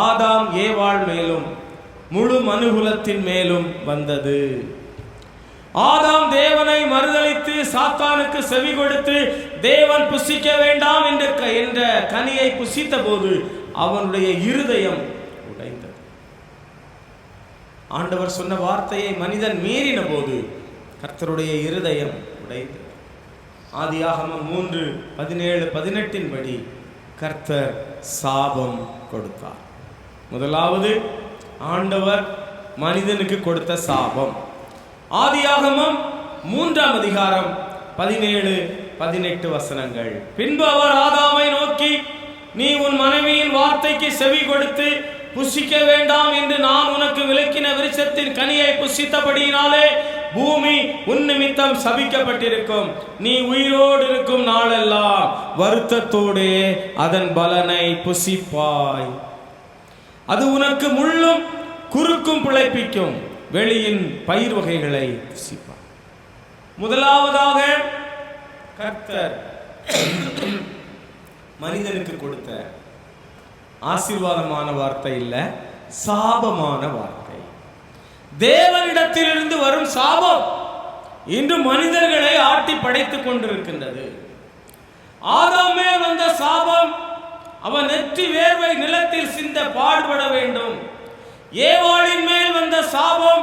ஆதாம் ஏவாள் மேலும் முழு மனுகுலத்தின் மேலும் வந்தது. ஆதாம் தேவனை மறுதலித்து சாத்தானுக்கு செவி கொடுத்து தேவன் புசிக்க வேண்டாம் என்ற கனியை புசித்த போது அவனுடைய இருதயம் உடைந்தது. ஆண்டவர் சொன்ன வார்த்தையை மனிதன் மீறின போது கர்த்தருடைய இருதயம் உடைந்தது. ஆதியாகமம் 3:17-18 படி கர்த்தர் சாபம் கொடுத்தார். முதலாவது ஆண்டவர் மனிதனுக்கு கொடுத்த சாபம். ஆதியாகமம் 3ஆம் அதிகாரம் 17-18 வசனங்கள். பின்பு அவர் ஆதாமை நோக்கி, நீ உன் மனைவியின் வார்த்தைக்கு செவி கொடுத்து புசிக்க வேண்டாம் என்று நான் உனக்கு விலக்கின விருட்சத்தின் கனியை புசித்தபடியினாலே பூமி உன் நிமித்தம் சபிக்கப்பட்டிருக்கும். நீ உயிரோடு இருக்கும் நாளெல்லாம் வருத்தத்தோடே அதன் பலனை புசிப்பாய். அது உனக்கு முள்ளும் குறுக்கும் பிழைப்பிக்கும். வெளியின் பயிர் வகைகளை புசிப்பார். முதலாவதாக கர்த்தர் மனிதனுக்கு கொடுத்த ஆசீர்வாதமான வார்த்தை இல்ல, சாபமான வார்த்தை. தேவனிடத்திலிருந்து வரும் சாபம் இன்று மனிதர்களை ஆட்டி படைத்துக் கொண்டிருக்கின்றது. ஆதாம் மேல் வந்த சாபம், அவன் நெற்றி வேர்வை நிலத்தில் சிந்த பாடுபட வேண்டும். ஏவாளின் மேல் வந்த சாபம்,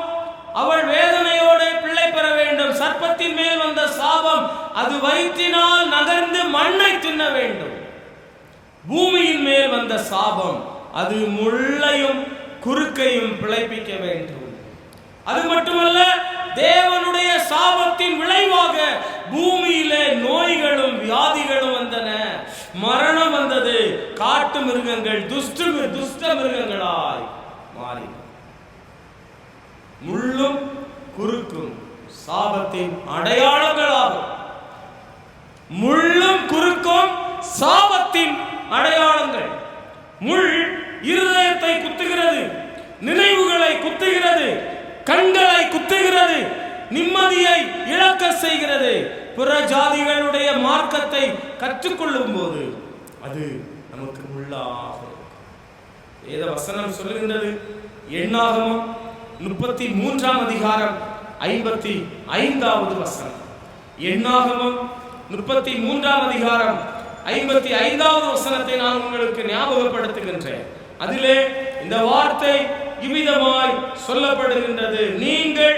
அவள் வேதனையோட பிள்ளை பெற வேண்டும். சர்ப்பத்தின் மேல் வந்த சாபம், அது வயிற்றினால் நகர்ந்து மண்ணை தின்ன வேண்டும். பூமியின் மேல் வந்த சாபம், அது முள்ளையும் குறுக்கையும் பிழைப்பிக்க வேண்டும். அது மட்டுமல்ல, தேவனுடைய சாபத்தின் விளைவாக பூமியிலே நோய்களும் வியாதிகளும் வந்தன, மரணம் வந்தது. காட்டு மிருகங்கள் துஷ்ட மிருகங்களாய் மாறி. முள்ளும் குறுக்கும் சாபத்தின் அடையாளங்களாகும். முள்ளும் குறுக்கும் சாபத்தின் அடையாளங்கள். முள் இருதயத்தை குத்துகிறது, நினைவுகளை குத்துகிறது, கண்களை குத்துகிறது, நிம்மதியை இழக்க செய்கிறது. புற ஜாதிகளுடைய மார்க்கத்தை கற்றுக்கொள்ளும் போது அது நமக்கு முள்ளாக. வேத வசனம் சொல்லுகின்றது, எண்ணாகமம் 33ஆம் அதிகாரம் 55வது வசனம். எண்ணாகமம் 33ஆம் அதிகாரம் 55வது வசனத்தை நான் உங்களுக்கு ஞாபகப்படுத்துகின்றேன். அதிலே இந்த வார்த்தை இவ்விதமாய் சொல்லப்படுகின்றது, நீங்கள்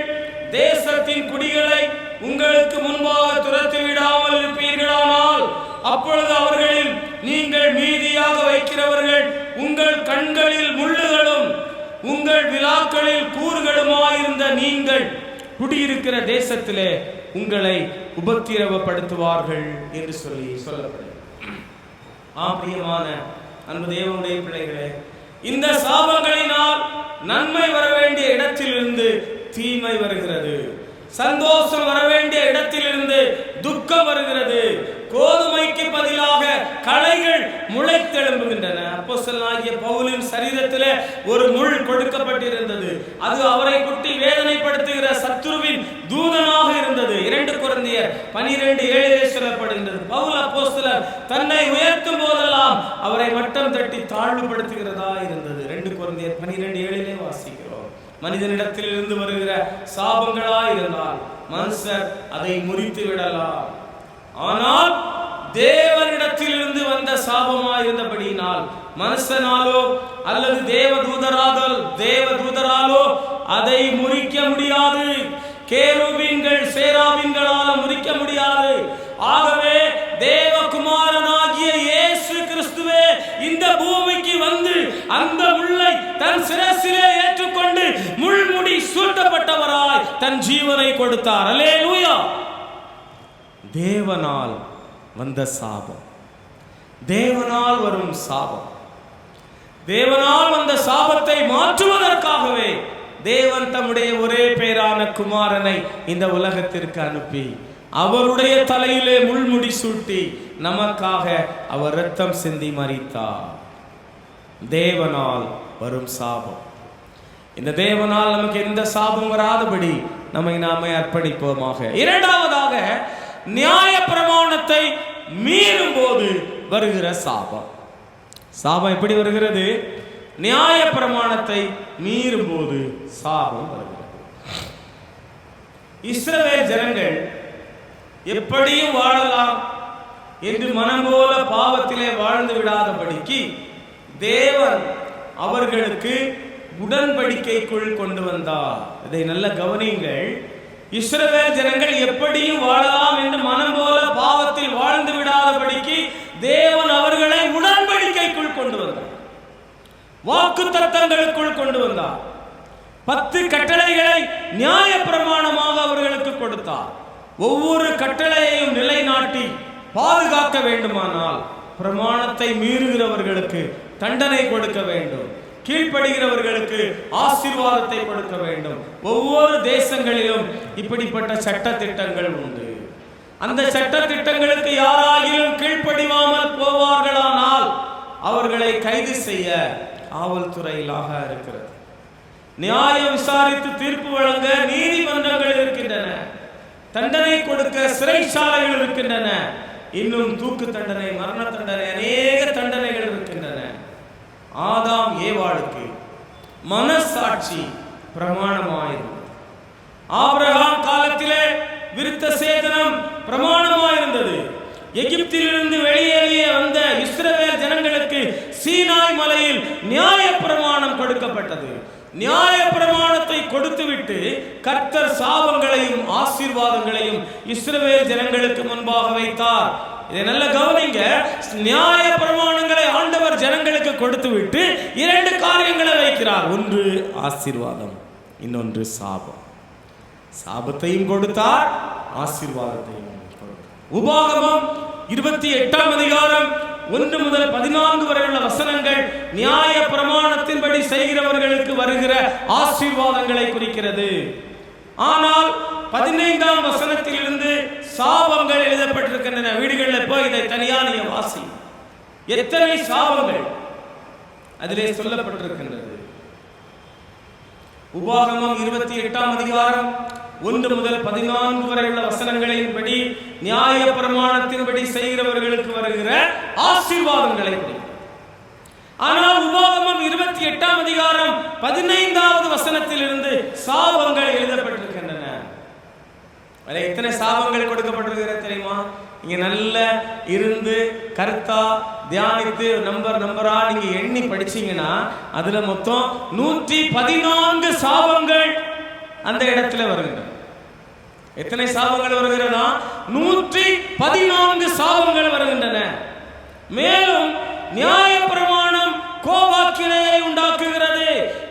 தேசத்தின் குடிகளை உங்களுக்கு முன்பாக துரத்தி விடாமல் இருப்பீர்களானால், அப்பொழுது அவர்களில் நீங்கள் மீதியாக வைக்கிறவர்கள் உங்கள் கண்களில் முள்ளுகளும் உங்கள் விழாக்களில் கூறுகளுமாயிருந்த நீங்கள் குடியிருக்கிற தேசத்திலே உங்களை உபத்திரவப்படுத்துவார்கள் என்று சொல்லப்படுகிறது. பிரியமான அன்பு தேவனுடைய பிள்ளைகளே, இந்த சாபங்களினால் நன்மை வர வேண்டிய இடத்திலிருந்து தீமை வருகிறது. சந்தோஷம் வர வேண்டிய இடத்திலிருந்து துக்கம் வருகிறது. கோதுமைக்கு பதிலாக களைகள் முளைத்தெழும்புகின்றன. அப்போஸ்தலனாகிய பவுலின் சரீரத்திலே ஒரு முள் கொடுக்கப்பட்டிருந்தது. அது அவரை குட்டி வேதனைப்படுத்துகிற சத்துருவின் தூதனாக இருந்தது. 2 கொரிந்தியர் 12:7 சொல்லப்படுகின்றது. பவுல் அப்போஸ்தலர் தன்னை உயர்த்தும் போதெல்லாம் அவரை மட்டம் தட்டி தாழ்வுபடுத்துகிறதா இருந்தது. 2 கொரிந்தியர் 12:7 வாசிக்கிறோம். மனிதனிடத்தில் இருந்து வருகிற சாபங்களா இருந்தால் மனுஷர் அதை முறித்து விடலாம். ஆனால் தேவனிடத்தில் இருந்து வந்த சாபமா இருந்தபடியினால் மனுஷனாலோ அல்லது தேவதூதராலோ அதை முறிக்க முடியாது. கேருபீன்கள் சேராபீன்களால முறிக்க முடியாது. ஆகவே தேவகுமாரனாகிய இயேசு கிறிஸ்துவே இந்த பூமிக்கு வந்து அந்த முள்ளை தன் சிரசிலே ஏற்றுக்கொண்டு முள்முடி சூட்டப்பட்டவராய் தன் ஜீவனை கொடுத்தார். அல்லேலூயா. தேவனால் வந்த சாபம், தேவனால் வரும் சாபம், தேவனால் வந்த சாபத்தை மாற்றுவதற்காகவே தேவன் தம்முடைய ஒரே பேரான குமாரனை இந்த உலகத்திற்கு அனுப்பி அவருடைய தலையிலே முள்முடி சூட்டி நமக்காக அவர் இரத்தம் சிந்தி மரித்தார். தேவனால் வரும் சாபம். இந்த தேவனால் நமக்கு எந்த சாபம் வராதபடி நாமே அர்ப்பணிப்போமாக. இரண்டாவதாக, நியாய பிரமாணத்தை மீறும் போது வருகிற சாபம். சாபம் எப்படி வருகிறது? நியாய பிரமாணத்தை மீறும் போது சாபம் வருகிறது. இஸ்ரவேல் ஜனங்கள் எப்படியும் வாழலாம் என்று மனம் போல பாவத்திலே வாழ்ந்து விடாதபடிக்கு தேவன் அவர்களுக்கு உடன்படிக்கைக்குள் கொண்டு வந்தார். இதை நல்ல கவனியுங்கள். இஸ்ரவேல் ஜனங்கள் எப்படியும் வாழலாம் என்று மனம் போல பாவத்தில் வாழ்ந்து விடாதபடிக்கு தேவன் அவர்களை உடன்படிக்கைக்குள் கொண்டு வந்தார், வாக்குத்தத்தங்களுக்குள் கொண்டு வந்தார். 10 கட்டளைகளை நியாய பிரமாணமாக அவர்களுக்கு கொடுத்தார். ஒவ்வொரு கட்டளையையும் நிலைநாட்டி பாதுகாக்க வேண்டுமானால் பிரமாணத்தை மீறுகிறவர்களுக்கு தண்டனை கொடுக்க வேண்டும், கீழ்ப்படுகிறவர்களுக்கு ஆசீர்வாதத்தை கொடுக்க வேண்டும். ஒவ்வொரு தேசங்களிலும் இப்படிப்பட்ட சட்ட திட்டங்கள் உண்டு. அந்த சட்ட திட்டங்களுக்கு யாராகிலும் கீழ்ப்படியாமல் போவார்களானால் அவர்களை கைது செய்ய காவல்துறையிலாக இருக்கிறது. நியாயம் விசாரித்து தீர்ப்பு வழங்க நீதிமன்றங்கள் இருக்கின்றன. தண்டனை கொடுக்க சிறைச்சாலைகள் இருக்கின்றன. இன்னும் தூக்கு தண்டனை, மரண தண்டனை, அநேக தண்டனைகள் இருக்கின்றன. ஆதாம் ஏவாளுக்கு மனசாட்சி பிரமாணமாயிருந்தது. ஆபிரகாம் காலத்திலே விருத்த சேதனம் பிரமாணமாயிருந்தது. எகிப்திலிருந்து வெளியேறிய வந்த இஸ்ரவேல் ஜனங்களுக்கு சீனாய் மலையில் நியாய பிரமாணம் கொடுக்கப்பட்டது. நியாய பிரமாணத்தை கொடுத்துவிட்டு கர்த்தர் சாபங்களையும் ஆசீர்வாதங்களையும் இஸ்ரவேல் ஜனங்களுக்கு முன்பாக வைத்தார். இதை நல்ல கவனிங்க. நியாய பிரமாணங்களை ஆண்டவர் ஜனங்களுக்கு கொடுத்துவிட்டு இரண்டு காரியங்களை வைக்கிறார். ஒன்று ஆசீர்வாதம், இன்னொன்று சாபம். சாபத்தையும் கொடுத்தார், ஆசீர்வாதத்தையும் கொடுத்தார். உபாகமம் 28ஆம் அதிகாரம் 1 முதல் 14 வரை உள்ள வசனங்கள் நியாய பிரமாணத்தின்படி செய்கிறவர்களுக்கு வருகிற ஆசீர்வாதங்களை குறிக்கிறது. ஆனால் 15ஆம் வசனத்திலிருந்து சாபங்கள் எழுதப்பட்டிருக்கின்றன. வீடுகளில் போய் இதை தனியா நீங்க வாசி. எத்தனை சாபங்கள் அதிலே சொல்லப்பட்டிருக்கின்றது. உபாகமம் 28ஆம் அதிகாரம் 1 முதல் 14 வரை உள்ள வசனங்களின்படி நியாய பிரமாணத்தின்படி செய்கிறவர்களுக்கு வருகிற ஆசீர்வாதங்களை. ஆனால் உபாகமம் 28ஆம் அதிகாரம் 15வது வசனத்திலிருந்து சாபங்கள் எழுதப்பட்டிருக்கின்றன. எத்தனை சாபங்கள் கொடுக்கப்பட்டிருக்கிறது தெரியுமா? இங்க நல்ல இருந்து கருத்தா தியானித்து நம்பரா நீங்க எண்ணி படிச்சீங்கன்னா அதுல மொத்தம் 114 சாபங்கள் அந்த இடத்துல வருகின்றன. எத்தனை சாபங்கள் வருகிறதா? 114 சாபங்கள் வருகின்றன. மேலும் நியாய பிரமாணம் கோபாக்கினையை உண்டாக்குகிறது.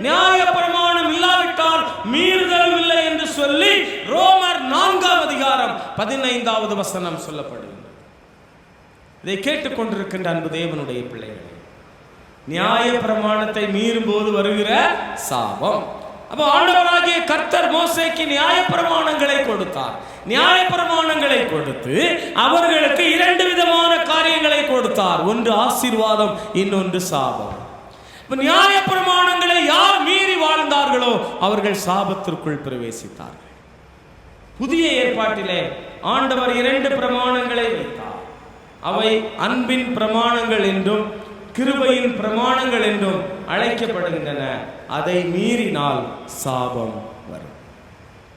நியாய பிரமாணம் இல்லாவிட்டால் மீறுதல் இல்லை என்று சொல்லி ரோமர் 4ஆம் அதிகாரம் 15வது வசனம் சொல்லப்படுகிறது. இதை கேட்டுக்கொண்டிருக்கின்ற அன்பு தேவனுடைய பிள்ளைகளே, நியாய பிரமாணத்தை மீறும் போது வருகிற சாபம். அப்ப ஆண்டவராகிய கர்த்தர் மோசேக்கு நியாய பிரமாணங்களை கொடுத்தார். நியாய பிரமாணங்களை கொடுத்து அவர்களுக்கு 2 விதமான காரியங்களை கொடுத்தார். ஒன்று ஆசீர்வாதம், இன்னொன்று சாபம். நியாய பிரமாணங்களை யார் மீறி வாழ்ந்தார்களோ அவர்கள் சாபத்திற்குள் பிரவேசித்தார்கள். புதிய ஏற்பாட்டிலே ஆண்டவர் 2 பிரமாணங்களை வைத்தார். அவை அன்பின் பிரமாணங்கள் என்றும் கிருபையின் பிரமாணங்கள் என்றும் அழைக்கப்படுகின்றன. அதை மீறினால் சாபம் வரும்.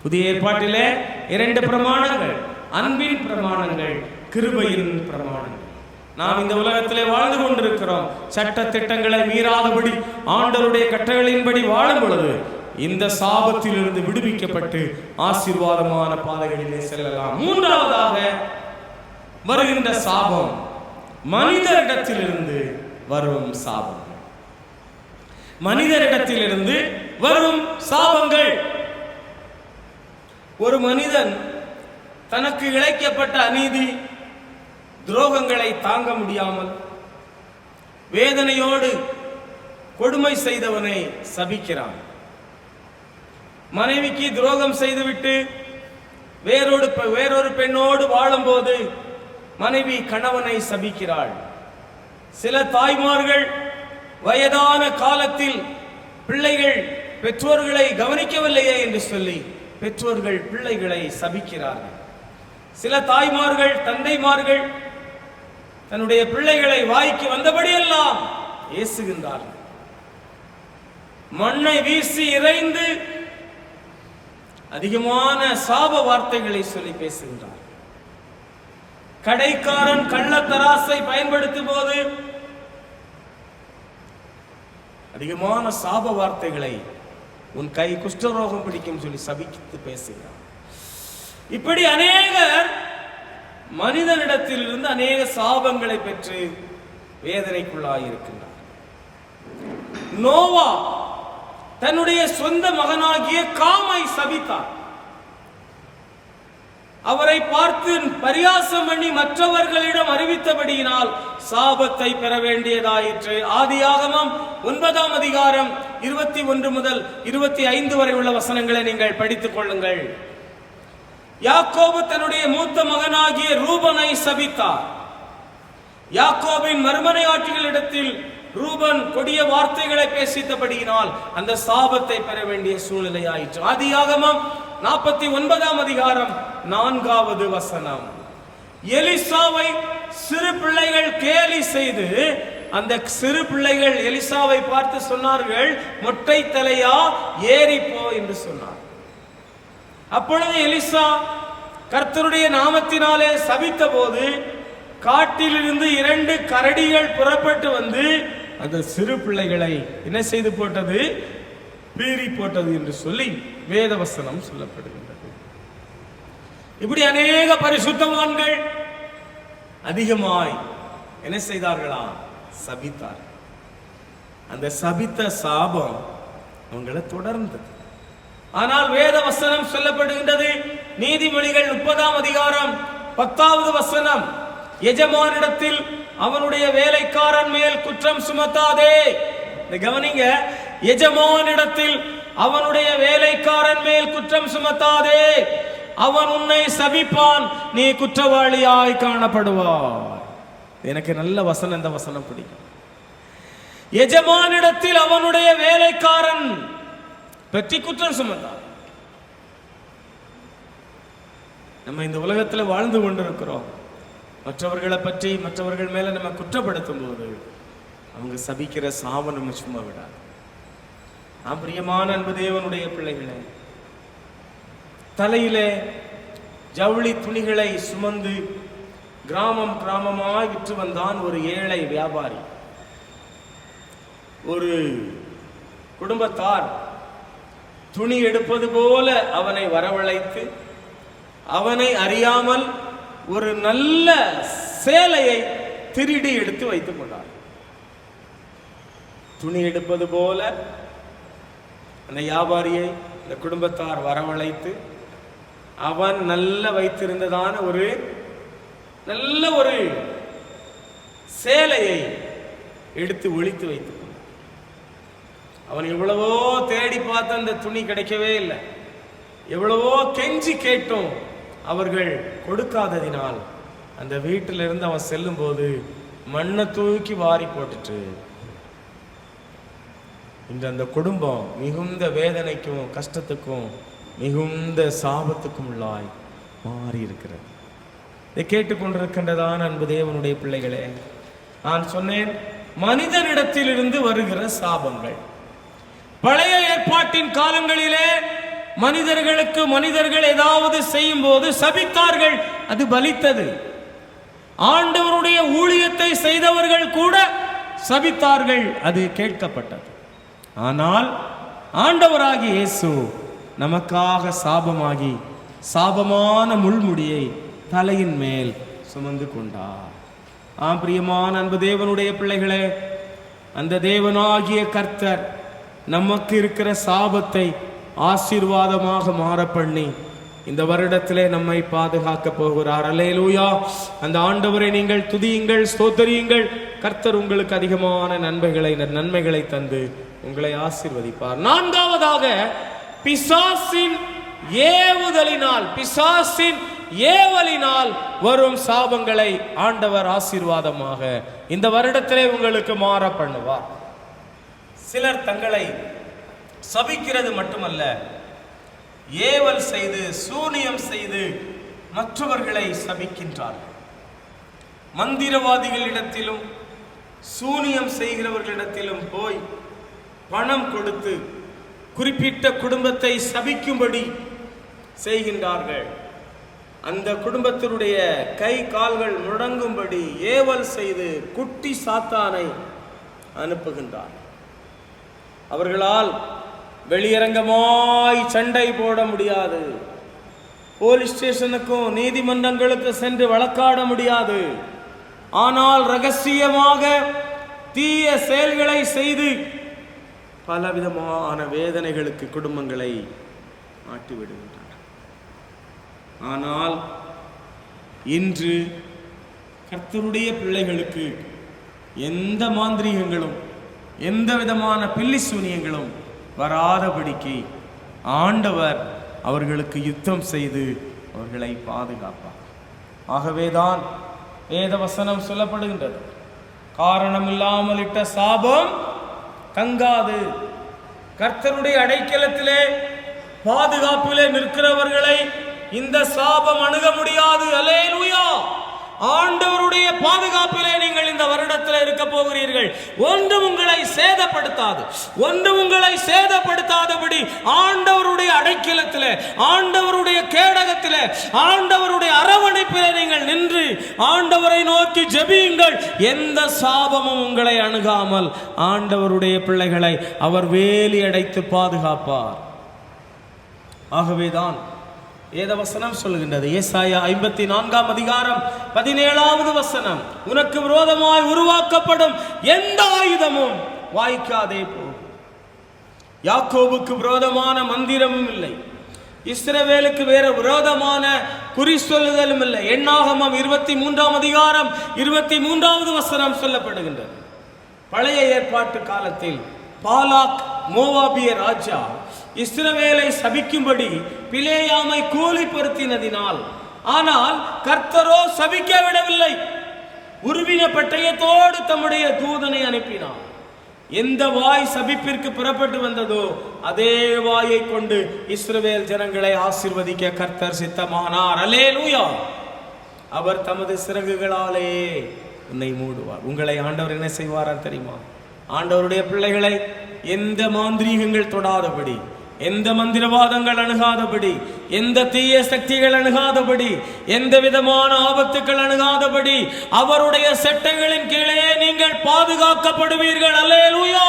புதிய ஏற்பாட்டிலே 2 பிரமாணங்கள், அன்பின் பிரமாணங்கள், கிருபையின் பிரமாணங்கள். நாம் இந்த உலகத்திலே வாழ்ந்து கொண்டிருக்கிறோம். சட்ட திட்டங்களை மீறாதபடி ஆண்டவருடைய கட்டளையின்படி வாழும் பொழுது இந்த சாபத்திலிருந்து விடுவிக்கப்பட்டு ஆசீர்வாதமான பாதைகளிலே செல்லலாம். மூன்றாவதாக வருகின்ற சாபம் மனிதரிடத்திலிருந்து வரும் சாபம். மனிதரிடத்திலிருந்து வரும் சாபங்கள். ஒரு மனிதன் தனக்கு இழைக்கப்பட்ட அநீதி துரோகங்களை தாங்க முடியாமல் வேதனையோடு கொடுமை செய்தவனை சபிக்கிறான். மனைவிக்கு துரோகம் செய்துவிட்டு வேறொரு பெண்ணோடு வாழும்போது மனைவி கணவனை சபிக்கிறாள். சில தாய்மார்கள் வயதான காலத்தில் பிள்ளைகள் பெற்றோர்களை கவனிக்கவில்லையே என்று சொல்லி பெற்றோர்கள் பிள்ளைகளை சபிக்கிறார்கள். சில தாய்மார்கள் தந்தைமார்கள் தன்னுடைய பிள்ளைகளை வாய்க்கு வந்தபடியெல்லாம் ஏசுகின்றார்கள். மண்ணை வீசி இறைந்து அதிகமான சாப வார்த்தைகளை சொல்லி பேசுகின்றார். கடைக்காரன் கள்ளத்தராசை பயன்படுத்தும் போது அதிகமான சாப வார்த்தைகளை, உன் கை குஷ்டரோகம் பிடிக்கும் சொல்லி சபித்து பேசுகிறார். இப்படி அநேகர் மனிதனிடத்திலிருந்து அநேக சாபங்களை பெற்று வேதனைக்குள்ளாயிருக்கின்றார். நோவா தன்னுடைய சொந்த மகனாகிய காமை சபித்தார். அவரை பார்த்து பரியாசம் பண்ணி மற்றவர்களிடம் அறிவித்தபடியினால் சாபத்தை பெற வேண்டியதாயிற்று. ஆதியாகமம் 9ஆம் அதிகாரம் 21 முதல் 25 வரை உள்ள வசனங்களை நீங்கள் படித்துக் கொள்ளுங்கள். யாக்கோபு தன்னுடைய மூத்த மகனாகிய ரூபனை சபித்தார். யாக்கோபின் மறுமனையாட்டிகளிடத்தில் ரூபன் கொடிய வார்த்தைகளை பேசித்தபடியினால் அந்த சாபத்தை பெற வேண்டிய சூழ்நிலை ஆயிற்று. ஆதியாகமம் 49ஆம் அதிகாரம் 4வது வசனம். எலிசாவை சிறு பிள்ளைகள் கேலி செய்து அந்த சிறு பிள்ளைகள் எலிசாவை பார்த்து சொன்னார்கள், மொட்டை தலையா ஏறி போ என்று சொன்னார். அப்பொழுது எலிசா கர்த்தருடைய நாமத்தினாலே சபித்த போது காட்டிலிருந்து 2 கரடிகள் புறப்பட்டு வந்து அந்த சிறு பிள்ளைகளை என்ன செய்து போட்டது? பீறி போட்டது என்று சொல்லி வேதவசனம் சொல்லப்படுகின்றது. இப்படி அநேக பரிசுத்தவான்கள் அதிகமாய் என்ன செய்தார்களா? சபித்தார். அந்த சபித்த சாபம் அவங்களை தொடர்ந்தது. ஆனால் வேதவசனம் சொல்லப்படுகின்றது, நீதிமொழிகள் 30ஆம் அதிகாரம் 10வது வசனம், எஜமானிடத்தில் அவனுடைய வேலைக்காரன் மேல் குற்றம் சுமத்தாதே. கவனிங்க, எஜமானிடத்தில் அவனுடைய வேலைக்காரன் மேல் குற்றம் சுமத்தாதே, அவன் உன்னை சபிப்பான், நீ குற்றவாளியாய் காணப்படுவாய். எனக்கு நல்ல வசனம், இந்த வசனம் பிடிக்கும். எஜமானிடத்தில் அவனுடைய வேலைக்காரன் பற்றி குற்றம் சுமத்தான். நம்ம இந்த உலகத்தில் வாழ்ந்து கொண்டிருக்கிறோம். மற்றவர்களை பற்றி மற்றவர்கள் மேல நம்ம குற்றப்படுத்தும் போது அவங்க சபிக்கிற சாப நம்ம சும்மா விடாது. பிரியமான அன்பு தேவனுடைய பிள்ளைகளே, தலையிலே ஜவுளி துணிகளை சுமந்து கிராமம் கிராமமாய் விற்று வந்தான் ஒரு ஏழை வியாபாரி. ஒரு குடும்பத்தார் துணி எடுப்பது போல அவனை வரவழைத்து அவனை அறியாமல் ஒரு நல்ல சேலையை திருடி எடுத்து வைத்துக் கொண்டார். துணி எடுப்பது போல அந்த வியாபாரியை இந்த குடும்பத்தார் வரவழைத்து அவன் நல்ல வைத்திருந்ததான ஒரு நல்ல ஒரு சேலையை எடுத்து ஒளித்து வைத்துக் கொண்டார். அவன் எவ்வளவோ தேடி பார்த்த அந்த துணி கிடைக்கவே இல்லை. எவ்வளவோ கெஞ்சி கேட்டும் அவர்கள் கொடுக்காததினால் அந்த வீட்டிலிருந்து அவன் செல்லும் போது மண்ணை தூக்கி வாரி போட்டுட்டு இன்று அந்த குடும்பம் மிகுந்த வேதனைக்கும் கஷ்டத்துக்கும் மிகுந்த சாபத்துக்கும் உள்ளாய் மாறி இருக்கிறது. இதை கேட்டுக்கொண்டிருக்கின்றதான அன்பு தேவனுடைய பிள்ளைகளே, நான் சொன்னேன், மனிதனிடத்திலிருந்து வருகிற சாபங்கள். பழைய ஏற்பாட்டின் காலங்களிலே மனிதர்களுக்கு மனிதர்கள் ஏதாவது செய்யும் போது சபித்தார்கள், அது பலித்தது. ஆண்டவருடைய ஊழியத்தை செய்தவர்கள் கூட சபித்தார்கள், அது கேட்கப்பட்டது. ஆனால் ஆண்டவராகிய இயேசு நமக்காக சாபமாகி சாபமான முள்முடியை தலையின் மேல் சுமந்து கொண்டார். பிரியமான அன்பு தேவனுடைய பிள்ளைகளே, அந்த தேவனாகிய கர்த்தர் நமக்கு இருக்கிற சாபத்தை ஆசீர்வாதமாக மாற பண்ணி இந்த வருடத்திலே நம்மை பாதுகாக்க போகிறார். அல்லேலூயா. அந்த ஆண்டவரை நீங்கள் துதியுங்கள், ஸ்தோத்திரியுங்கள். கர்த்தர் உங்களுக்கு அதிகமான நன்மைகளை தந்து உங்களை ஆசீர்வதிப்பார். 4வதாக, பிசாசின் ஏவலினால் வரும் சாபங்களை ஆண்டவர் ஆசீர்வாதமாக இந்த வருடத்திலே உங்களுக்கு மாற பண்ணுவார். சிலர் தங்களை சபிக்கிறது மட்டுமல்ல, ஏவல் செய்து சூனியம் செய்து மற்றவர்களை சபிக்கின்றார்கள். மந்திரவாதிகளிடத்திலும் சூனியம் செய்கிறவர்களிடத்திலும் போய் பணம் கொடுத்து குறிப்பிட்ட குடும்பத்தை சபிக்கும்படி செய்கின்றார்கள். அந்த குடும்பத்தினுடைய கை கால்கள் முடங்கும்படி ஏவல் செய்து குட்டி சாத்தானை அனுப்புகின்றார். அவர்களால் வெளியரங்கமாய் சண்டை போட முடியாது. போலீஸ் ஸ்டேஷனுக்கும் நீதிமன்றங்களுக்கு சென்று வழக்காட முடியாது. ஆனால் ரகசியமாக தீய செயல்களை செய்து பலவிதமான வேதனைகளுக்கு குடும்பங்களை மாட்டிவிடுகின்றனர். ஆனால் இன்று கர்த்தருடைய பிள்ளைகளுக்கு எந்த மாந்திரீகங்களும் எந்த விதமான பில்லி சூனியங்களும் வராதபடிக்கு ஆண்டவர் அவர்களுக்கு யுத்தம் செய்து அவர்களை பாதுகாப்பார். ஆகவேதான் வேத வசனம் சொல்லப்படுகின்றது, காரணம் இல்லாமல் இட்ட சாபம் தங்காது. கர்த்தருடைய அடைக்கலத்திலே பாதுகாப்பிலே நிற்கிறவர்களை இந்த சாபம் அணுக முடியாது. அல்லேலூயா. ஆண்டவருடைய பாதுகாப்பிலே நீங்கள் இந்த வருடத்தில் இருக்க போகிறீர்கள். ஒன்று உங்களை சேதப்படுத்தாது, ஒன்று உங்களை சேதப்படுத்தாதபடி ஆண்டவருடைய அடைக்கலத்திலே, ஆண்டவருடைய கேடகத்திலே, ஆண்டவருடைய அரவணைப்பிலே நீங்கள் நின்று ஆண்டவரை நோக்கி ஜெபியுங்கள். எந்த சாபமும் உங்களை அணுகாமல் ஆண்டவருடைய பிள்ளைகளை அவர் வேலி அடைத்து பாதுகாப்பார். ஆகவேதான் வேதவசனம் சொல்கின்றது, ஏசாயா 54 அதிகாரம் 17வது வசனம், உனக்கு விரோதமாய் உருவாக்கப்படும் எந்த ஆயுதமும் வாய்க்காதே போகும். யாக்கோபுக்கு விரோதமான மந்திரமும் இல்லை, இஸ்ரவேலுக்கு வேற விரோதமான குறி சொல்லுதலும் இல்லை. எண்ணாகமம் 23 அதிகாரம் 23வது வசனம் சொல்லப்படுகின்றது. பழைய ஏற்பாட்டு காலத்தில் பாலாக் மோவாபிய ராஜா இஸ்ரவேலை சபிக்கும்படி பிலேயாமை கூலிப்படுத்தினதினால், ஆனால் கர்த்தரோ சபிக்க விடவில்லை. உருவின பட்டயத்தோடு தம்முடைய தூதனை அனுப்பினார். எந்த வாய் சபிப்பிற்கு புறப்பட்டு வந்ததோ அதே வாயை கொண்டு இஸ்ரவேல் ஜனங்களை ஆசீர்வதிக்க கர்த்தர் சித்தமானார். அல்லேலூயா. அவர் தமது சிறகுகளாலே உன்னை மூடுவார். உங்களை ஆண்டவர் என்ன செய்வாரா தெரியுமா? ஆண்டவருடைய பிள்ளைகளை எந்த மாந்திரீகங்கள் தொடாதபடி, எந்த மந்திரவாதங்கள் அணுகாதபடி, எந்த தீய சக்திகள் அணுகாதபடி, எந்த விதமான ஆபத்துக்கள் அணுகாதபடி அவருடைய செட்டைகளின் கீழே நீங்கள் பாதுகாக்கப்படுவீர்கள். அல்லேலூயா.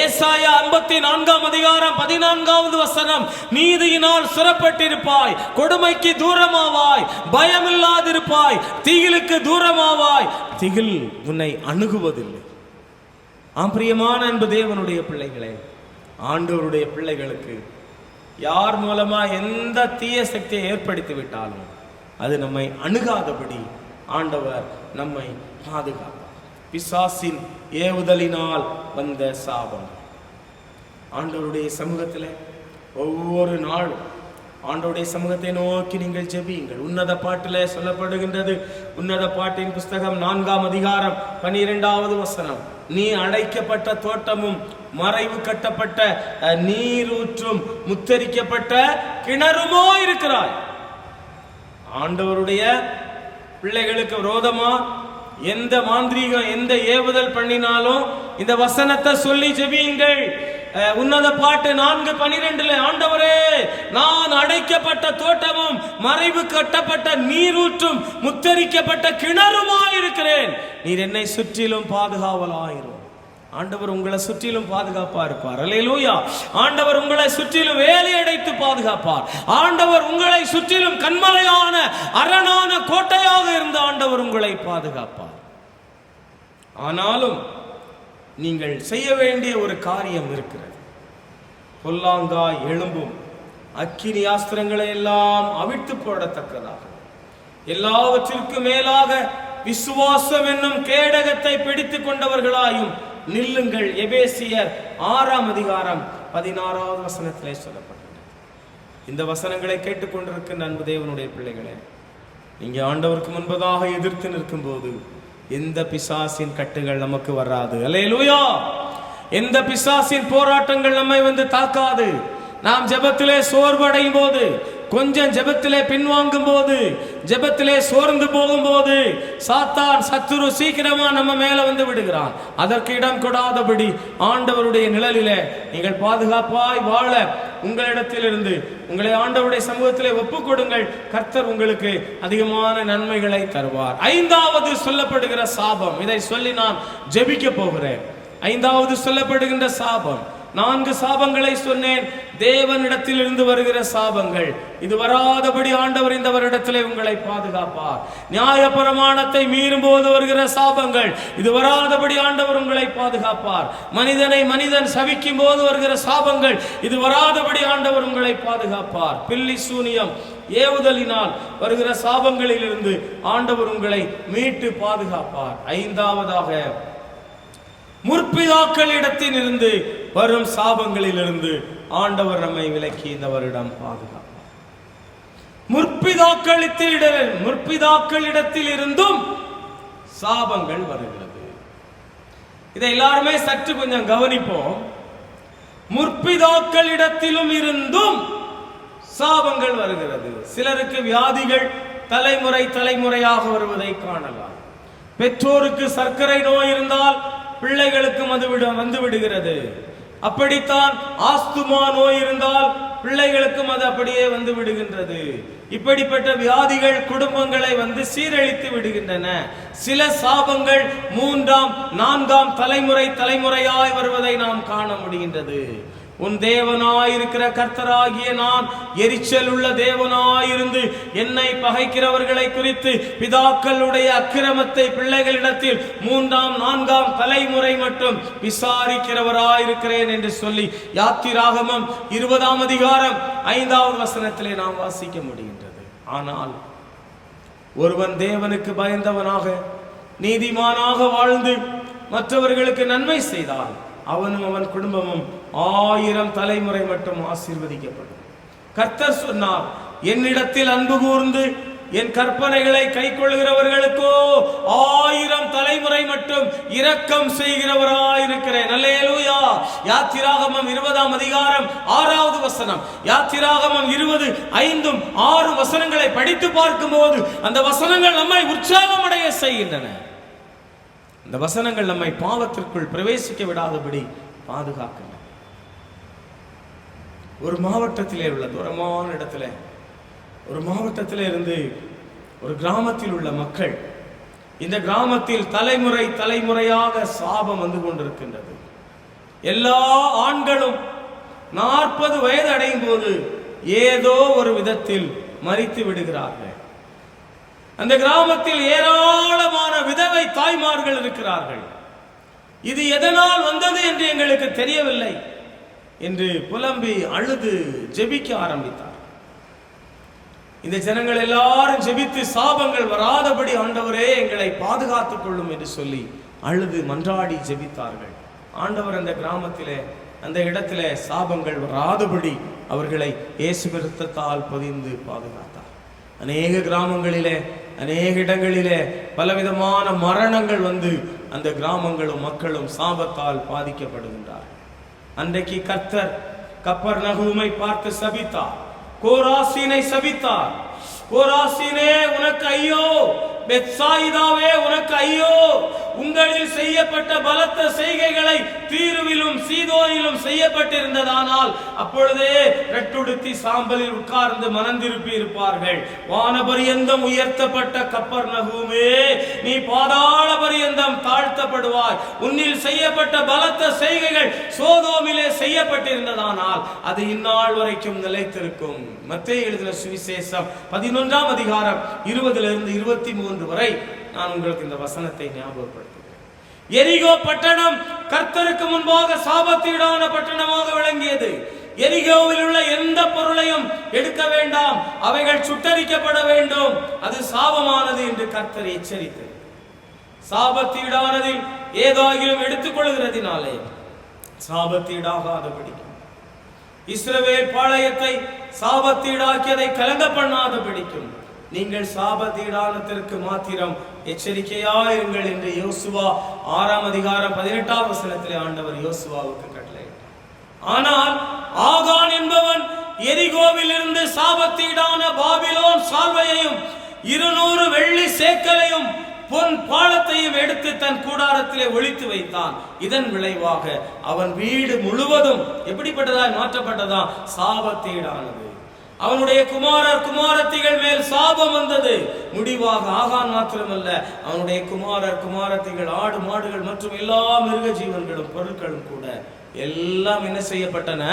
ஏசாயா 54 அதிகாரம் 14வது வசனம், நீதியினால் சுரப்பட்டிருப்பாய், கொடுமைக்கு தூரமாவாய், பயமில்லாதிருப்பாய், திகிலுக்கு தூரமாவாய், திகில் உன்னை அணுகுவதில்லை. பிரியமான அன்பு தேவனுடைய பிள்ளைகளே, ஆண்டவருடைய பிள்ளைகளுக்கு யார் மூலமா எந்த தீய சக்தியை ஏற்படுத்தி விட்டாலும் அது நம்மை அணுகாதபடி ஆண்டவர் நம்மை பாதுகாப்பார். பிசாசின் ஏவுதலினால் வந்த சாபம். ஆண்டவருடைய சமூகத்தில் ஒவ்வொரு நாளும் ஆண்டவருடைய சமூகத்தை நோக்கி நீங்கள் ஜெபியுங்கள். உன்னத பாட்டிலே சொல்லப்படுகின்றது, உன்னத பாட்டின் புஸ்தகம் 4 அதிகாரம் 12வது வசனம், நீ அடைக்கப்பட்ட தோட்டமும் மறைவு கட்டப்பட்ட நீரூற்றும் முத்தரிக்கப்பட்ட கிணறுமோ இருக்கிறாய். ஆண்டவருடைய பிள்ளைகளுக்கு விரோதமா எந்த மாந்திரீகம் எந்த ஏவுதல் பண்ணினாலும் இந்த வசனத்தை சொல்லி ஜெபியுங்கள். உன்னத பாட்டு 4:12, ஆண்டவரே, நான் அடைக்கப்பட்ட தோட்டமும் மறைவு கட்டப்பட்ட நீரூற்றும் முத்தரிக்கப்பட்ட கிணறுமாயிருக்கிறேன், நீர் என்னை சுற்றிலும் பாதுகாவலாயிரும். ஆண்டவர் உங்களை சுற்றிலும் பாதுகாப்பா இருப்பார். அல்லேலூயா. ஆண்டவர் உங்களை சுற்றிலும் வேலி அடைத்து பாதுகாப்பார். ஆண்டவர் உங்களை சுற்றிலும் கண்மலையான அரணான கோட்டையாக இருந்து ஆண்டவர் உங்களை பாதுகாப்பார். ஆனாலும் நீங்கள் செய்ய வேண்டிய ஒரு காரியம் இருக்கிறது. பொல்லாங்காய் எழும்பும் அக்கினி ஆஸ்திரங்களை எல்லாம் அவிழ்த்து போடத்தக்கதாக எல்லாவற்றிற்கும் மேலாக விசுவாசம் என்னும் கேடகத்தை பிடித்துக் கொண்டவர்களாயும் நில்லுங்கள். எபேசியர் 6 அதிகாரம் 16வது வசனத்திலே சொல்லப்பட்டது. இந்த வசனங்களை கேட்டுக்கொண்டிருக்கின்ற அன்பு தேவனுடைய பிள்ளைகளே, நீங்க ஆண்டவருக்கு முன்பதாக எதிர்த்து நிற்கும் போது எந்த பிசாசின் கட்டுகள் நமக்கு வராது. அல்லேலூயா. எந்த பிசாசின் போராட்டங்கள் நம்மை வந்து தாக்காது. நாம் ஜெபத்திலே சோர்வடையும் போது, கொஞ்சம் ஜெபத்திலே பின்வாங்கும் போது, ஜெபத்திலே சோர்ந்து போகும்போது சாத்தான் சத்துரு சீக்கிரமா நம்ம மேல வந்து விடுகிறான். அதற்கு இடம் கொடாதபடி ஆண்டவருடைய நிழலிலே நீங்கள் பாதுகாப்பாய் வாழ உங்களிடத்திலிருந்து உங்களை ஆண்டவருடைய சமூகத்திலே ஒப்புக் கொடுங்கள். கர்த்தர் உங்களுக்கு அதிகமான நன்மைகளை தருவார். 5வது சொல்லப்படுகிற சாபம், இதை சொல்லி நான் ஜெபிக்க போகிறேன். 5வது சொல்லப்படுகின்ற சாபம், 4 சாபங்களை சொன்னேன். தேவனிடத்தில் இருந்து வருகிற சாபங்கள். இது வராதபடி ஆண்டவர் இந்த வருடத்திலே உங்களை பாதுகாப்பார். நியாய பிரமாணத்தை மீறும் போது வருகிற சாபங்கள், இது வராதபடி ஆண்டவர் உங்களை பாதுகாப்பார். மனிதனை மனிதன் சபிக்கும் போது வருகிற சாபங்கள், இது வராதபடி ஆண்டவர் உங்களை பாதுகாப்பார். பில்லி சூனியம் ஏவுதலினால் வருகிற சாபங்களில் இருந்து ஆண்டவர் உங்களை மீட்டு பாதுகாப்பார். 5வதாக முற்பிதாக்களிடத்தில் இருந்து வரும் சாபங்களிலிருந்து ஆண்டவர் நம்மை விலக்கி இந்த வருடம் பாதுகாப்பார். முற்பிதாக்களிடத்தில் இருந்தும் சாபங்கள் வருகிறது. இதை எல்லாருமே சற்று கொஞ்சம் கவனிப்போம். முற்பிதாக்களிடத்திலும் இருந்தும் சாபங்கள் வருகிறது. சிலருக்கு வியாதிகள் தலைமுறை தலைமுறையாக வருவதை காணலாம். பெற்றோருக்கு சர்க்கரை நோய் இருந்தால் பிள்ளைகளுக்கும் அது வந்து விடுகிறது. அப்படித்தான் ஆஸ்துமா நோய் இருந்தால் பிள்ளைகளுக்கும் அது அப்படியே வந்து விடுகின்றது. இப்படிப்பட்ட வியாதிகள் குடும்பங்களை வந்து சீரழித்து விடுகின்றன. சில சாபங்கள் 3ஆம் 4ஆம் தலைமுறையாய் வருவதை நாம் காண முடிகின்றது. உன் தேவனாயிருக்கிற கர்த்தராகிய நான் எரிச்சல் உள்ள தேவனாயிருந்து என்னை பகைக்கிறவர்களை குறித்து பிதாக்களுடைய அக்கிரமத்தை பிள்ளைகளிடத்தில் 3ஆம் 4ஆம் தலைமுறை மட்டும் விசாரிக்கிறவராயிருக்கிறேன் என்று சொல்லி யாத்திராகமம் 20ஆம் அதிகாரம் 5வது வசனத்திலே நாம் வாசிக்க முடிகின்றது. ஆனால் ஒருவன் தேவனுக்கு பயந்தவனாக நீதிமானாக வாழ்ந்து மற்றவர்களுக்கு நன்மை செய்தால் அவனும் அவன் குடும்பமும் 1000 தலைமுறை மட்டும் ஆசீர்வதிக்கப்படும். கர்த்தர் சொன்னார், என்னிடத்தில் அன்பு கூர்ந்து என் கற்பனைகளை கைக்கொள்கிறவர்களுக்கோ 1000 தலைமுறை மட்டும் இரக்கம் செய்கிறவராயிருக்கிறேன். அல்லேலூயா. யாத்திராகமம் 20ஆம் அதிகாரம் 6வது வசனம். யாத்திராகமம் 20:5-6 வசனங்களை படித்து பார்க்கும்போது அந்த வசனங்கள் நம்மை உற்சாகமடைய செய்கின்றன. இந்த வசனங்கள் நம்மை பாவத்திற்குள் பிரவேசிக்க விடாதபடி பாதுகாக்கின்றன. ஒரு மாவட்டத்திலே உள்ள தூரமான இடத்துல, ஒரு மாவட்டத்திலே இருந்து ஒரு கிராமத்தில் உள்ள மக்கள், இந்த கிராமத்தில் தலைமுறை தலைமுறையாக சாபம் வந்து கொண்டிருக்கின்றது. எல்லா ஆண்களும் 40 வயது அடையும் போது ஏதோ ஒரு விதத்தில் மரித்து விடுகிறார்கள். அந்த கிராமத்தில் ஏராளமான விதவை தாய்மார்கள் இருக்கிறார்கள். இது எதனால் வந்தது என்று எங்களுக்கு தெரியவில்லை என்று புலம்பி அழுது ஜெபிக்க ஆரம்பித்தார். இந்த ஜனங்கள் எல்லாரும் ஜெபித்து சாபங்கள் வராதபடி ஆண்டவரே எங்களை பாதுகாத்துக் கொள்ளும் என்று சொல்லி அழுது மன்றாடி ஜெபித்தார்கள். ஆண்டவர் அந்த கிராமத்திலே அந்த இடத்திலே சாபங்கள் வராதபடி அவர்களை இயேசு இரத்தத்தால் பதிந்து பாதுகாத்தார். அநேக கிராமங்களிலே அநேக இடங்களிலே பலவிதமான மரணங்கள் வந்து அந்த கிராமங்களும் மக்களும் சாபத்தால் பாதிக்கப்படுகின்றார். அன்றைக்கு கர்த்தர் கப்பர்நகூமை பார்த்து சபித்தார். கோராசீனை சபித்தார். கோராசீனே உனக்கு ஐயோ, பெத்சாயிதாவே உனக்கு ஐயோ, உங்களில் செய்யப்பட்ட பலத்த செய்கைகளை தீருவிலும் சீதோனிலும் செய்யப்பட்டிருந்ததானால் அப்பொழுதே ரெட்டுடுத்தி சாம்பலில் உட்கார்ந்து மனந்திருப்பி இருப்பார்கள். வானபரியந்தம் உயர்த்தப்பட்ட கப்பர்நகூமே, நீ பாதாள பரியந்தம் தாழ்த்தப்படுவாய். உன்னில் செய்யப்பட்ட பலத்த செய்கைகள் சோதோமிலே செய்யப்பட்டிருந்ததானால் அது இந்நாள் வரைக்கும் நிலைத்திருக்கும். மத்தேயு எழுதின சுவிசேஷம் 11ஆம் அதிகாரம் 20 - 23 வரை நான் உங்களுக்கு இந்த வசனத்தை ஞாபகப்படுத்துகிறேன். எரிகோ பட்டணம் கர்த்தருக்கு முன்பாக சாபத்தீடான பட்டணமாக விளங்கியது. எரிகோவில் உள்ள எந்த பொருளையும் எடுக்க வேண்டாம், அவைகள் சுட்டரிக்கப்பட வேண்டும், அது சாபமானது என்று கர்த்தர் எச்சரித்தார். சாபத்தீடானதில் ஏதாகிலும் எடுத்துக் கொள்கிறதினாலே சாபத்தீடாகாதபடி, இஸ்ரவேல் பாளையத்தை சாபத்தீடாக்கியதை கலங்க பண்ணாதபடிக்கும் நீங்கள் சாபத்தீடானத்திற்கு மாத்திரம் எச்சரிக்கையாயிருங்கள் என்று யோசுவா 6ஆம் அதிகாரம் 18ஆம் வசனத்திலே ஆண்டவர் யோசுவாவுக்கு கட்டளையிட்டார். ஆனால் ஆகான் என்பவன் எரிகோவில் இருந்து சாபத்தீடான பாபிலோன் சால்வையையும் 200 வெள்ளி சேக்கலையும் பொன் பாலத்தையும் எடுத்து தன் கூடாரத்திலே ஒளித்து வைத்தான். இதன் விளைவாக அவன் வீடு முழுவதும் எப்படிப்பட்டதாய் மாற்றப்பட்டதா? சாபத்தீடானது. அவனுடைய குமாரர் குமாரத்திகள் மேல் சாபம் வந்தது. முடிவாக ஆகான் மாத்திரமல்ல, அவனுடைய குமாரர் குமாரத்திகள், ஆடு மாடுகள் மற்றும் எல்லா மிருக ஜீவன்களும் பொருட்களும் கூட எல்லாம் என்ன செய்யப்பட்டன?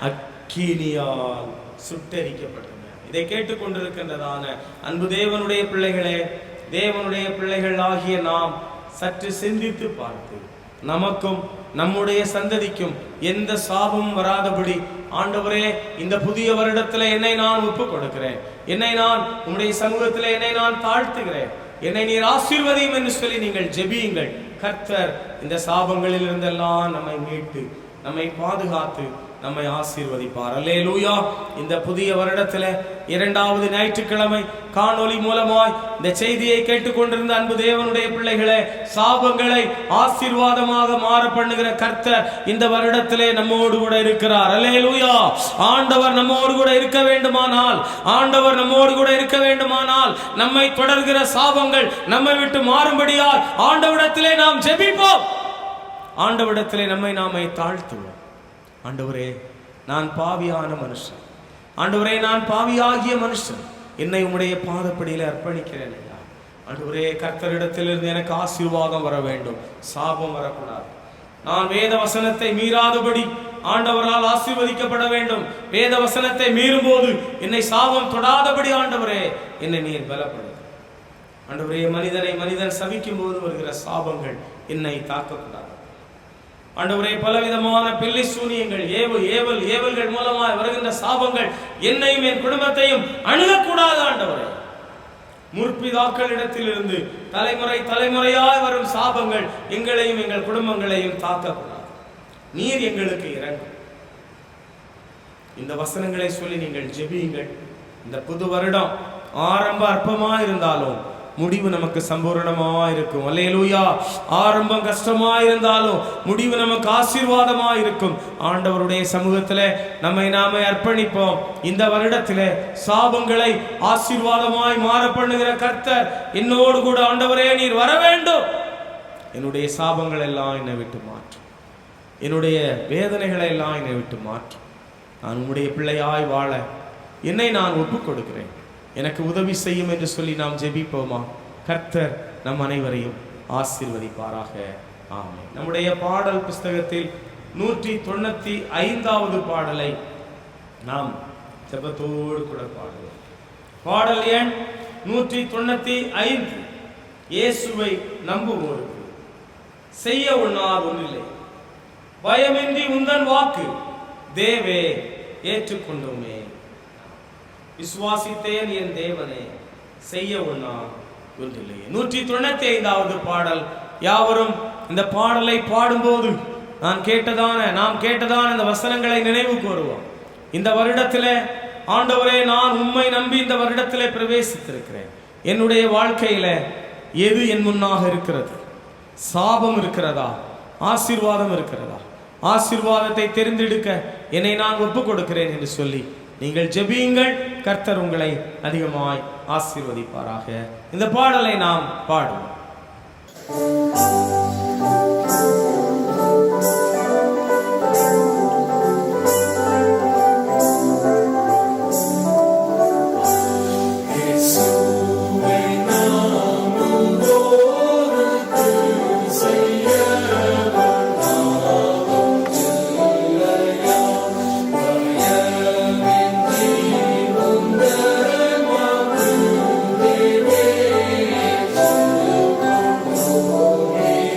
அக்கினியால் சுட்டெரிக்கப்பட்டன. இதை கேட்டுக்கொண்டிருக்கின்றதான அன்பு தேவனுடைய பிள்ளைகளே, தேவனுடைய பிள்ளைகள் ஆகிய நாம் சற்று சிந்தித்து பார்த்து நமக்கும் நம்முடைய சந்ததிக்கும் எந்த சாபமும் வராதபடி, ஆண்டவரே இந்த புதிய வருடத்தில் என்னை நான் ஒப்புக் கொடுக்கிறேன், என்னை நான் உம்முடைய சமூகத்தில் என்னை நான் தாழ்த்துகிறேன், என்னை நீர் ஆசீர்வதியும் என்று சொல்லி நீங்கள் ஜெபியுங்கள். கர்த்தர் இந்த சாபங்களில் இருந்தெல்லாம் நம்மை மீட்டு நம்மை பாதுகாத்து நம்மை ஆசீர்வதிப்பார். அல்லேலூயா. இந்த புதிய வருடத்தில் இரண்டாவது ஞாயிற்றுக்கிழமை காணொளி மூலமாய் இந்த செய்தியை கேட்டுக்கொண்டிருந்த அன்பு தேவனுடைய பிள்ளைகளே, சாபங்களை ஆசீர்வாதமாக மாற பண்ணுகிற கர்த்தர் இந்த வருடத்திலே நம்மோடு கூட இருக்கிறார். அல்லேலூயா. ஆண்டவர் நம்மோடு கூட இருக்க வேண்டுமானால், ஆண்டவர் நம்மோடு கூட இருக்க வேண்டுமானால், நம்மை தொடர்கிற சாபங்கள் நம்மை விட்டு மாறும்படியால் ஆண்டவரிடத்திலே நாம் ஜெபிப்போம். ஆண்டவரிடத்திலே நம்மை நாமே தாழ்த்துவோம். ஆண்டவரே, நான் பாவியான மனுஷன். ஆண்டவரே, நான் பாவியாகிய மனுஷன். என்னை உம்முடைய பாதப்படியில் அர்ப்பணிக்கிறேன் ஐயா. ஆண்டவரே, கர்த்தரிடத்திலிருந்து எனக்கு ஆசீர்வாதம் வர வேண்டும், சாபம் வரக்கூடாது. நான் வேத வசனத்தை மீறாதபடி ஆண்டவரால் ஆசீர்வதிக்கப்பட வேண்டும். வேத வசனத்தை மீறும் போது என்னை சாபம் தொடாதபடி ஆண்டவரே என்னை நீர் பலப்படுத்த. ஆண்டவரே, மனிதன் சபிக்கும் போது வருகிற சாபங்கள் என்னை தாக்கக்கூடாது. ஆண்டவரே, பலவிதமான பில்லி சூனியங்கள், ஏவல்கள் மூலமாக வருகின்ற சாபங்கள் என்னையும் என் குடும்பத்தையும் அணுகக்கூடாது. ஆண்டவரே, முற்பிதாக்களிடத்திலிருந்து தலைமுறையாய் வரும் சாபங்கள் எங்களையும் எங்கள் குடும்பங்களையும் தாக்கக்கூடாது. நீர் எங்களுக்கு இறங்கும். இந்த வசனங்களை சொல்லி நீங்கள் ஜெபியுங்கள். இந்த புது வருடம் ஆரம்ப அற்பமா இருந்தாலும் முடிவு நமக்கு சம்பூர்ணமா இருக்கும். அல்லேலூயா. ஆரம்பம் கஷ்டமா இருந்தாலும் முடிவு நமக்கு ஆசீர்வாதமா இருக்கும். ஆண்டவருடைய சமூகத்திலே நம்மை நாமே அர்ப்பணிப்போம். இந்த வருடத்திலே சாபங்களை ஆசீர்வாதமாய் மாற பண்ணுகிற கர்த்தர் என்னோடு கூட ஆண்டவரே நீர் வர வேண்டும். என்னுடைய சாபங்கள் எல்லாம் என்னை விட்டு மாற்றும். என்னுடைய வேதனைகளை எல்லாம் என்னை விட்டு மாற்றும். நான் உம்முடைய பிள்ளையாய் வாழ என்னை நான் ஒப்புக் கொடுக்கிறேன். எனக்கு உதவி செய்யும் என்று சொல்லி நாம் ஜெபிப்போமா? கர்த்தர் நம் அனைவரையும் ஆசீர்வதிப்பாராக. ஆமென். நம்முடைய பாடல் புஸ்தகத்தில் 195வது பாடலை நாம் ஜெபத்தோடு கூட பாடுவோம். பாடல் எண் 195. இயேசுவை நம்புவோருக்கு செய்ய ஒண்ணாது ஒன்றில்லை, பயமின்றி உந்தன் வாக்கு தேவே ஏற்றுக்கொண்டோமே. விசுவாசித்தேன் என் தேவனே, செய்ய ஒண்ணா ஒன்றில்லையே. 195வது பாடல். யாவரும் இந்த பாடலை பாடும்போது நாம் கேட்டதான இந்த வசனங்களை நினைவு கூறுவோம். இந்த வருடத்திலே ஆண்டவரே, நான் உம்மை நம்பி இந்த வருடத்திலே பிரவேசித்திருக்கிறேன். என்னுடைய வாழ்க்கையில எது என் முன்னாக இருக்கிறது? சாபம் இருக்கிறதா? ஆசீர்வாதம் இருக்கிறதா? ஆசீர்வாதத்தை தெரிந்தெடுக்க என்னை நான் ஒப்புக் கொடுக்கிறேன் என்று சொல்லி நீங்கள் ஜெபியுங்கள். கர்த்தர் உங்களை அதிகமாய் ஆசீர்வதிப்பாராக. இந்த பாடலை நாம் பாடுவோம். Hey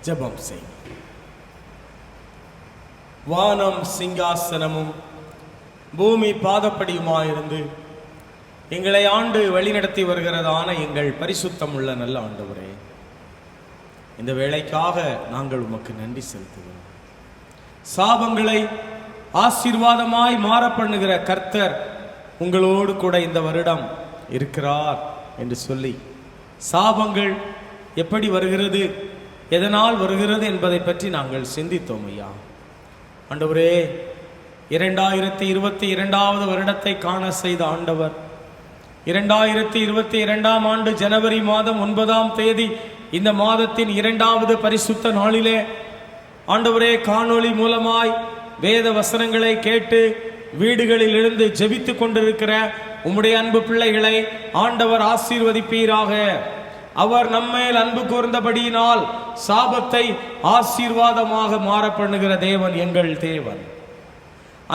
ஜெபம் செய். வானம் சிங்காசனமும் பூமி பாதப்படியுமாயிருந்து எங்களை ஆண்டு வழிநடத்தி வருகிறதான எங்கள் பரிசுத்தம் உள்ள நல்ல ஆண்டவரே, இந்த வேளைக்காக நாங்கள் உமக்கு நன்றி செலுத்துகிறோம். சாபங்களை ஆசீர்வாதமாய் மாற பண்ணுகிற கர்த்தர் உங்களோடு கூட இந்த வருடம் இருக்கிறார் என்று சொல்லி, சாபங்கள் எப்படி வருகிறது, எதனால் வருகிறது என்பதை பற்றி நாங்கள் சிந்தித்தோம் ஐயா. ஆண்டவரே, 2022 வருடத்தை காண செய்த ஆண்டவர், 2022 ஆண்டு ஜனவரி மாதம் 9ஆம் தேதி இந்த மாதத்தின் 2வது பரிசுத்த நாளிலே ஆண்டவரே, காணொளி மூலமாய் வேத வசனங்களை கேட்டு வீடுகளில் இருந்து ஜெபித்துக் கொண்டிருக்கிற உம்முடைய அன்பு பிள்ளைகளை ஆண்டவர் ஆசீர்வதிப்பீராக. அவர் நம்மேல் அன்பு கூர்ந்தபடியினால் சாபத்தை ஆசீர்வாதமாக மாற பண்ணுகிற தேவன் எங்கள் தேவன்.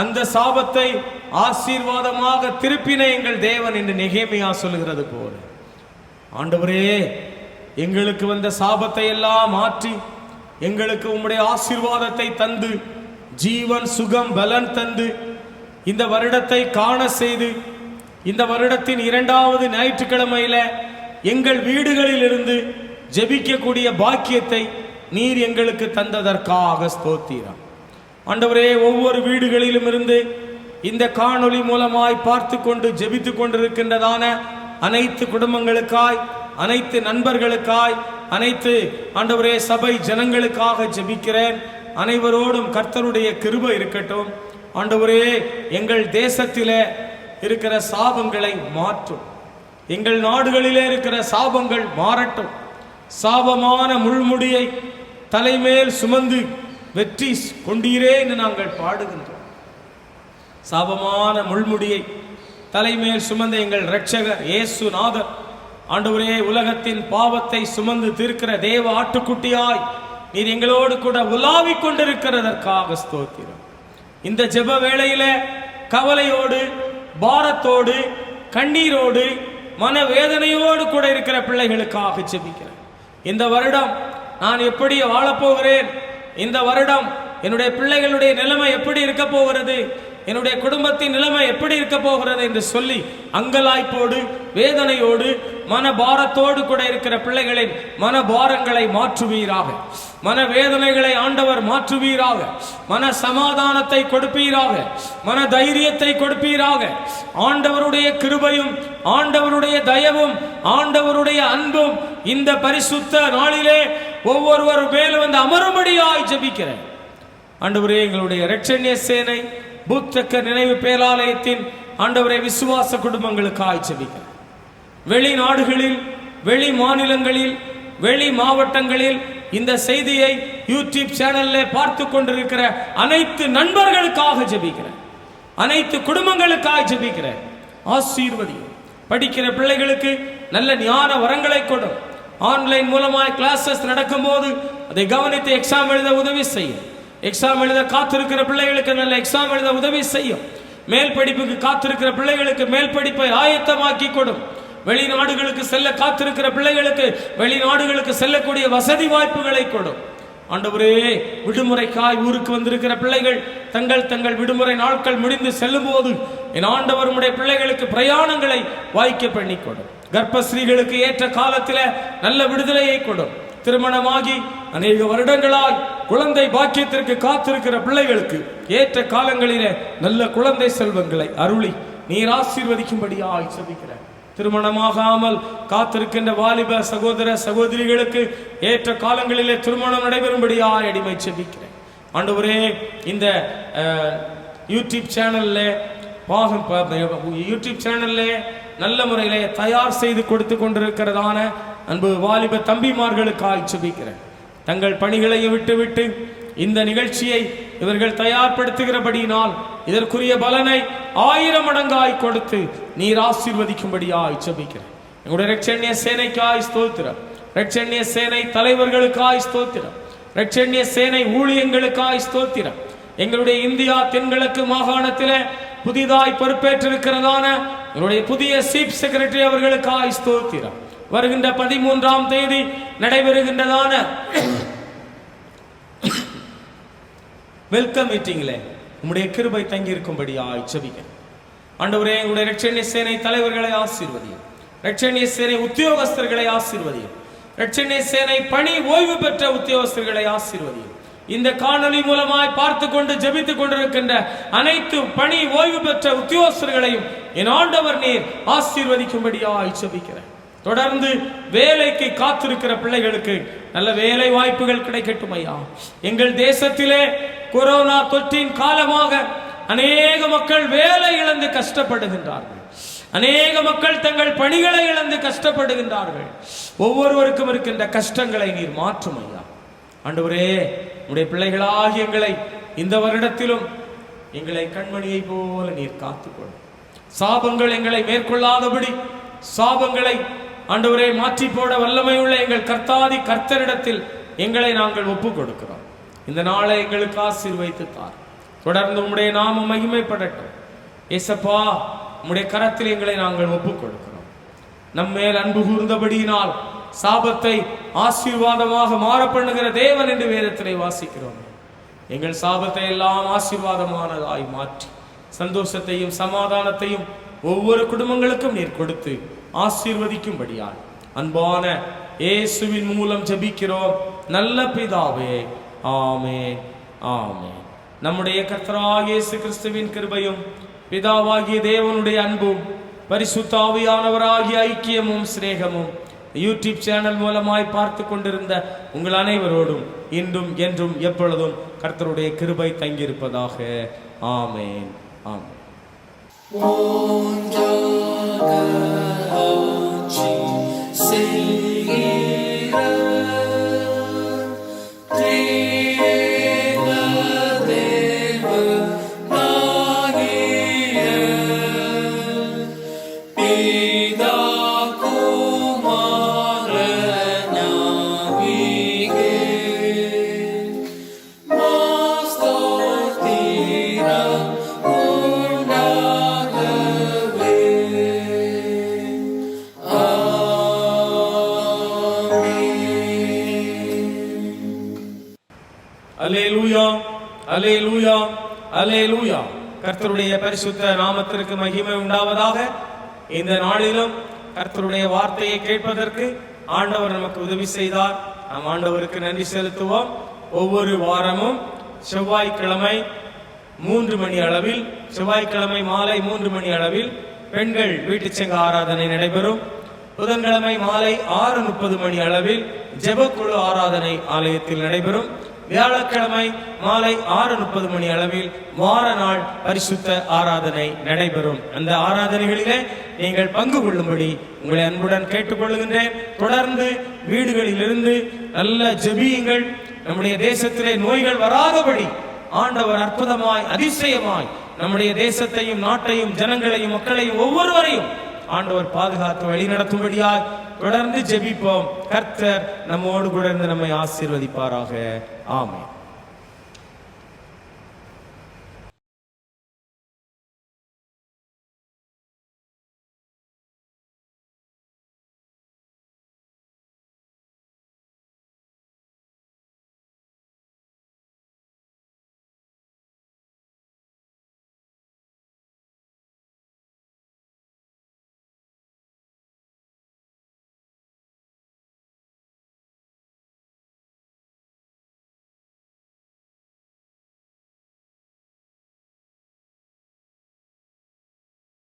அந்த சாபத்தை ஆசீர்வாதமாக திருப்பின எங்கள் தேவன் என்று நெகேமியா சொல்லுகிறது போல, ஆண்டவரே, எங்களுக்கு வந்த சாபத்தை எல்லாம் மாற்றி எங்களுக்கு உம்முடைய ஆசீர்வாதத்தை தந்து ஜீவன் சுகம் பலன் தந்து இந்த வருடத்தை காண செய்து இந்த வருடத்தின் 2வது ஞாயிற்றுக்கிழமையில எங்கள் வீடுகளில் இருந்து ஜெபிக்கக்கூடிய பாக்கியத்தை நீர் எங்களுக்கு தந்ததற்காக ஸ்தோத்திரம். ஆண்டவரே, ஒவ்வொரு வீடுகளிலும் இருந்து இந்த காணொளி மூலமாய் பார்த்து கொண்டு ஜெபித்து கொண்டிருக்கின்றதான அனைத்து குடும்பங்களுக்காய், அனைத்து நண்பர்களுக்காய், அனைத்து ஆண்டவரே சபை ஜனங்களுக்காக ஜெபிக்கிறேன். அனைவரோடும் கர்த்தருடைய கிருபை இருக்கட்டும். ஆண்டவரே, எங்கள் தேசத்திலே இருக்கிற சாபங்களை மாற்றும். எங்கள் நாடுகளிலே இருக்கிற சாபங்கள் மாறட்டும். சாபமான முள்முடியை தலைமேல் சுமந்து வெற்றி கொண்டீரே என்று நாங்கள் பாடுகின்றோம். சாபமான முள்முடியை தலைமேல் சுமந்த எங்கள் இரட்சகர் இயேசுநாதர், ஆண்டவரே, உலகத்தின் பாவத்தை சுமந்து தீர்க்கிற தேவ ஆட்டுக்குட்டியாய் நீர் எங்களோடு கூட உலாவிக் கொண்டிருக்கிறதற்காக ஸ்தோத்திரம். இந்த ஜெப வேளையில கவலையோடு, பாரத்தோடு, கண்ணீரோடு, மனவேதனையோடு கூட இருக்கிற பிள்ளைகளுக்காக ஜெபிக்கிறேன். இந்த வருடம் நான் எப்படி வாழப்போகிறேன், இந்த வருடம் என்னுடைய பிள்ளைகளுடைய நிலைமை எப்படி இருக்க போகிறது, என்னுடைய குடும்பத்தின் நிலைமை எப்படி இருக்க போகிறது என்று சொல்லி அங்கலாய்ப்போடு, வேதனையோடு, மனபாரத்தோடு கூட இருக்கிற பிள்ளைகளின் மனபாரங்களை மாற்றுவீராக. மன வேதனைகளை ஆண்டவர் மாற்றுவீராக. மன சமாதானத்தை கொடுப்பீராக. மன தைரியத்தை கொடுப்பீராக. ஆண்டவருடைய கிருபையும், ஆண்டவருடைய தயவும், ஆண்டவருடைய அன்பும் இந்த பரிசுத்த நாளிலே ஒவ்வொருவர் மேலும் வந்து அமரும்படியாய் ஜெபிக்கிறேன். ஆண்டவரே, எங்களுடைய இரட்சண்ய சேனை பூத்தக்க நினைவு பேராலயத்தின் ஆண்டவரே விசுவாச குடும்பங்களுக்காய் ஜெபிக்கிறேன். வெளிநாடுகளில், வெளி மாநிலங்களில், வெளி மாவட்டங்களில் இந்த செய்தியை யூடியூப் சேனல்ல பார்த்து கொண்டிருக்கிற அனைத்து நண்பர்களுக்காக ஜெபிக்கிறேன். அனைத்து குடும்பங்களுக்காக ஜெபிக்கிறேன். ஆசீர்வதியும். படிக்கிற பிள்ளைகளுக்கு நல்ல ஞான வரங்களை கொடும். ஆன்லைன் மூலமாய் கிளாஸஸ் நடக்கும் போது அதை கவனித்து எக்ஸாம் எழுத உதவி செய்யும். எக்ஸாம் எழுத காத்திருக்கிற பிள்ளைகளுக்கு நல்ல எக்ஸாம் எழுத உதவி செய்யும். மேல் படிப்புக்கு காத்திருக்கிற பிள்ளைகளுக்கு மேல் படிப்பை ஆயத்தமாக்கி கொடும். வெளிநாடுகளுக்கு செல்ல காத்திருக்கிற பிள்ளைகளுக்கு வெளிநாடுகளுக்கு செல்லக்கூடிய வசதி வாய்ப்புகளை கொடும். ஆண்டவரே, விடுமுறைக்காய் ஊருக்கு வந்திருக்கிற பிள்ளைகள் தங்கள் தங்கள் விடுமுறை நாட்கள் முடிந்து செல்லும் போது என் ஆண்டவர் உம்முடைய பிள்ளைகளுக்கு பிரயாணங்களை வாய்க்க பண்ணி கொடும். கர்ப்பஸ்ரீகளுக்கு ஏற்ற காலத்தில் நல்ல விடுதலையை கொடும். திருமணமாகி அநேக வருடங்களாய் குழந்தை பாக்கியத்திற்கு காத்திருக்கிற பிள்ளைகளுக்கு ஏற்ற காலங்களிலே நல்ல குழந்தை செல்வங்களை அருளி நீர் ஆசீர்வதிக்கும்படியாய் ஜெபிக்கிறேன். திருமணமாகாமல் காத்திருக்கின்ற வாலிப சகோதர சகோதரிகளுக்கு ஏற்ற காலங்களிலே திருமணம் நடைபெறும்படியாய் அடிமை ஜெபிக்கிறேன். ஆண்டவரே, இந்த யூடியூப் சேனல்ல நல்ல முறையிலே தயார் செய்து கொடுத்து கொண்டிருக்கிறதான அன்பு வாலிப தம்பிமார்களுக்காய் ஜெபிக்கிறேன். தங்கள் பணிகளை விட்டுவிட்டு இந்த நிகழ்ச்சியை இவர்கள் தயார்படுத்துகிறபடியினால் இதற்குரிய பலனை 1000 மடங்காய் கொடுத்து நீர் ஆசீர்வதிக்கும்படியாய் ஜெபிக்கிறேன். எங்களுடைய இரட்சண்ய சேனைக்காய் ஸ்தோத்திரம். இரட்சண்ய சேனை தலைவர்களுக்காய் ஸ்தோத்திரம். இரட்சண்ய சேனை ஊழியங்களுக்காய் ஸ்தோத்திரம். எங்களுடைய இந்தியா தென்கிழக்கு மாகாணத்திலே புதிதாய் பொறுப்பேற்றிருக்கிறதான எங்களுடைய புதிய சீஃப் செக்ரட்டரி அவர்களுக்காய் ஸ்தோத்திரம். வருகின்ற 13ஆம் தேதி நடைபெறுகின்றதான வெல்கம் மீட்டிங்ல உம்முடைய கிருபை தங்கி இருக்கும்படியாய் ஜெபிக்கிறேன். ஆண்டவரே, எங்களுடைய இரட்சணிய சேனை தலைவர்களை ஆசீர்வதியும், இரட்சணிய சேனை உத்தியோகஸ்தர்களை ஆசீர்வதியும், இரட்சணிய சேனை பணி ஓய்வு பெற்ற உத்தியோகஸ்தர்களை ஆசீர்வதியும். இந்த காணொளி மூலமாய் பார்த்து கொண்டு ஜெபித்துக் கொண்டிருக்கின்ற அனைத்து பணி ஓய்வு பெற்ற உத்தியோகஸ்தர்களையும் என் ஆண்டவர் நீர் ஆசீர்வதிக்கும்படியாய் ஜெபிக்கிறேன். தொடர்ந்து வேலைக்கு காத்திருக்கிற பிள்ளைகளுக்கு நல்ல வேலை வாய்ப்புகள் கிடைக்கட்டும் ஐயா. எங்கள் தேசத்திலே கொரோனா தொற்றின் காலமாக அநேக மக்கள் வேலை இழந்து கஷ்டப்படுகின்றார்கள். அநேக மக்கள் தங்கள் பணிகளை இழந்து கஷ்டப்படுகின்றார்கள். ஒவ்வொருவருக்கும் இருக்கின்ற கஷ்டங்களை நீர் மாற்றும் ஐயா. ஆண்டவரே, உடைய பிள்ளைகளாகி எங்களை இந்த வருடத்திலும் எங்களை கண்மணியை போல நீர் காத்துக்கொள்ளும். சாபங்கள் எங்களை மேற்கொள்ளாதபடி சாபங்களை ஆண்டவரே மாற்றி போட வல்லமையுள்ள எங்கள் கர்த்தாதி கர்த்தரிடத்தில் எங்களை நாங்கள் ஒப்புக் கொடுக்கிறோம். இந்த நாளை எங்களுக்கு ஆசீர்வதித்து தார். தொடர்ந்து உம்முடைய நாமம் மகிமைப்படட்டும். ஏசப்பா, உம்முடைய கரத்தில் எங்களை நாங்கள் ஒப்புக் கொடுக்கிறோம். நம்மேல் அன்பு கூர்ந்தபடியினால் சாபத்தை ஆசீர்வாதமாக மாற பண்ணுகிற தேவன் என்று வேதத்திலே வாசிக்கிறோம். எங்கள் சாபத்தை எல்லாம் ஆசீர்வாதமானதாய் மாற்றி சந்தோஷத்தையும் சமாதானத்தையும் ஒவ்வொரு குடும்பங்களுக்கும் நீர் கொடுத்து ஆசீர்வதிக்கும்படியால் அன்பான இயேசுவின் மூலம் ஜெபிக்கிறோம் நல்ல பிதாவே, ஆமென், ஆமென். நம்முடைய கர்த்தராகிய இயேசு கிறிஸ்துவின் கிருபையும் பிதாவாகிய தேவனுடைய அன்பும் பரிசுத்த ஆவியானவராகிய ஐக்கியமும் சிநேகமும் யூடியூப் சேனல் மூலமாய் பார்த்து கொண்டிருந்த உங்கள் அனைவரோடும் இன்றும் என்றும் எப்பொழுதும் கர்த்தருடைய கிருபை தங்கியிருப்பதாக. ஆமென், ஆமென். அல்லேலூயா, அல்லேலூயா, அல்லேலூயா. கர்த்தருடைய பரிசுத்த நாமத்திற்கு மகிமை உண்டாவதாக. இந்த நாளிலும் கர்த்தருடைய வார்த்தையை கேட்பதற்கு ஆண்டவர் நமக்கு உதவி செய்தார். நாம் ஆண்டவருக்கு நன்றி செலுத்துவோம். ஒவ்வொரு வாரமும் செவ்வாய்க்கிழமை 3 மணி அளவில், செவ்வாய்க்கிழமை மாலை 3 மணி அளவில் பெண்கள் வீட்டுச்சங்க ஆராதனை நடைபெறும். புதன்கிழமை மாலை 6:30 மணி அளவில் ஜெபக்குழு ஆராதனை ஆலயத்தில் நடைபெறும். வியாழக்கிழமை மாலை 6:30 மணி அளவில் வார நாள் பரிசுத்த ஆராதனை நடைபெறும். அந்த ஆராதனைகளிலே நீங்கள் பங்கு கொள்ளும்படி உங்களை அன்புடன் கேட்டுக்கொள்கின்றேன். தொடர்ந்து வீடுகளிலிருந்து நல்ல ஜெபியுங்கள். நம்முடைய தேசத்திலே நோய்கள் வராதபடி ஆண்டவர் அற்புதமாய் அதிசயமாய் நம்முடைய தேசத்தையும் நாட்டையும் ஜனங்களையும் மக்களையும் ஒவ்வொருவரையும் ஆண்டவர் பாதுகாத்து வழி நடத்தும்படியாய் தொடர்ந்து ஜெபிப்போம். கர்த்தர் நம்மோடு கூட இருந்து நம்மை ஆசீர்வதிப்பாராக. ஆமென்.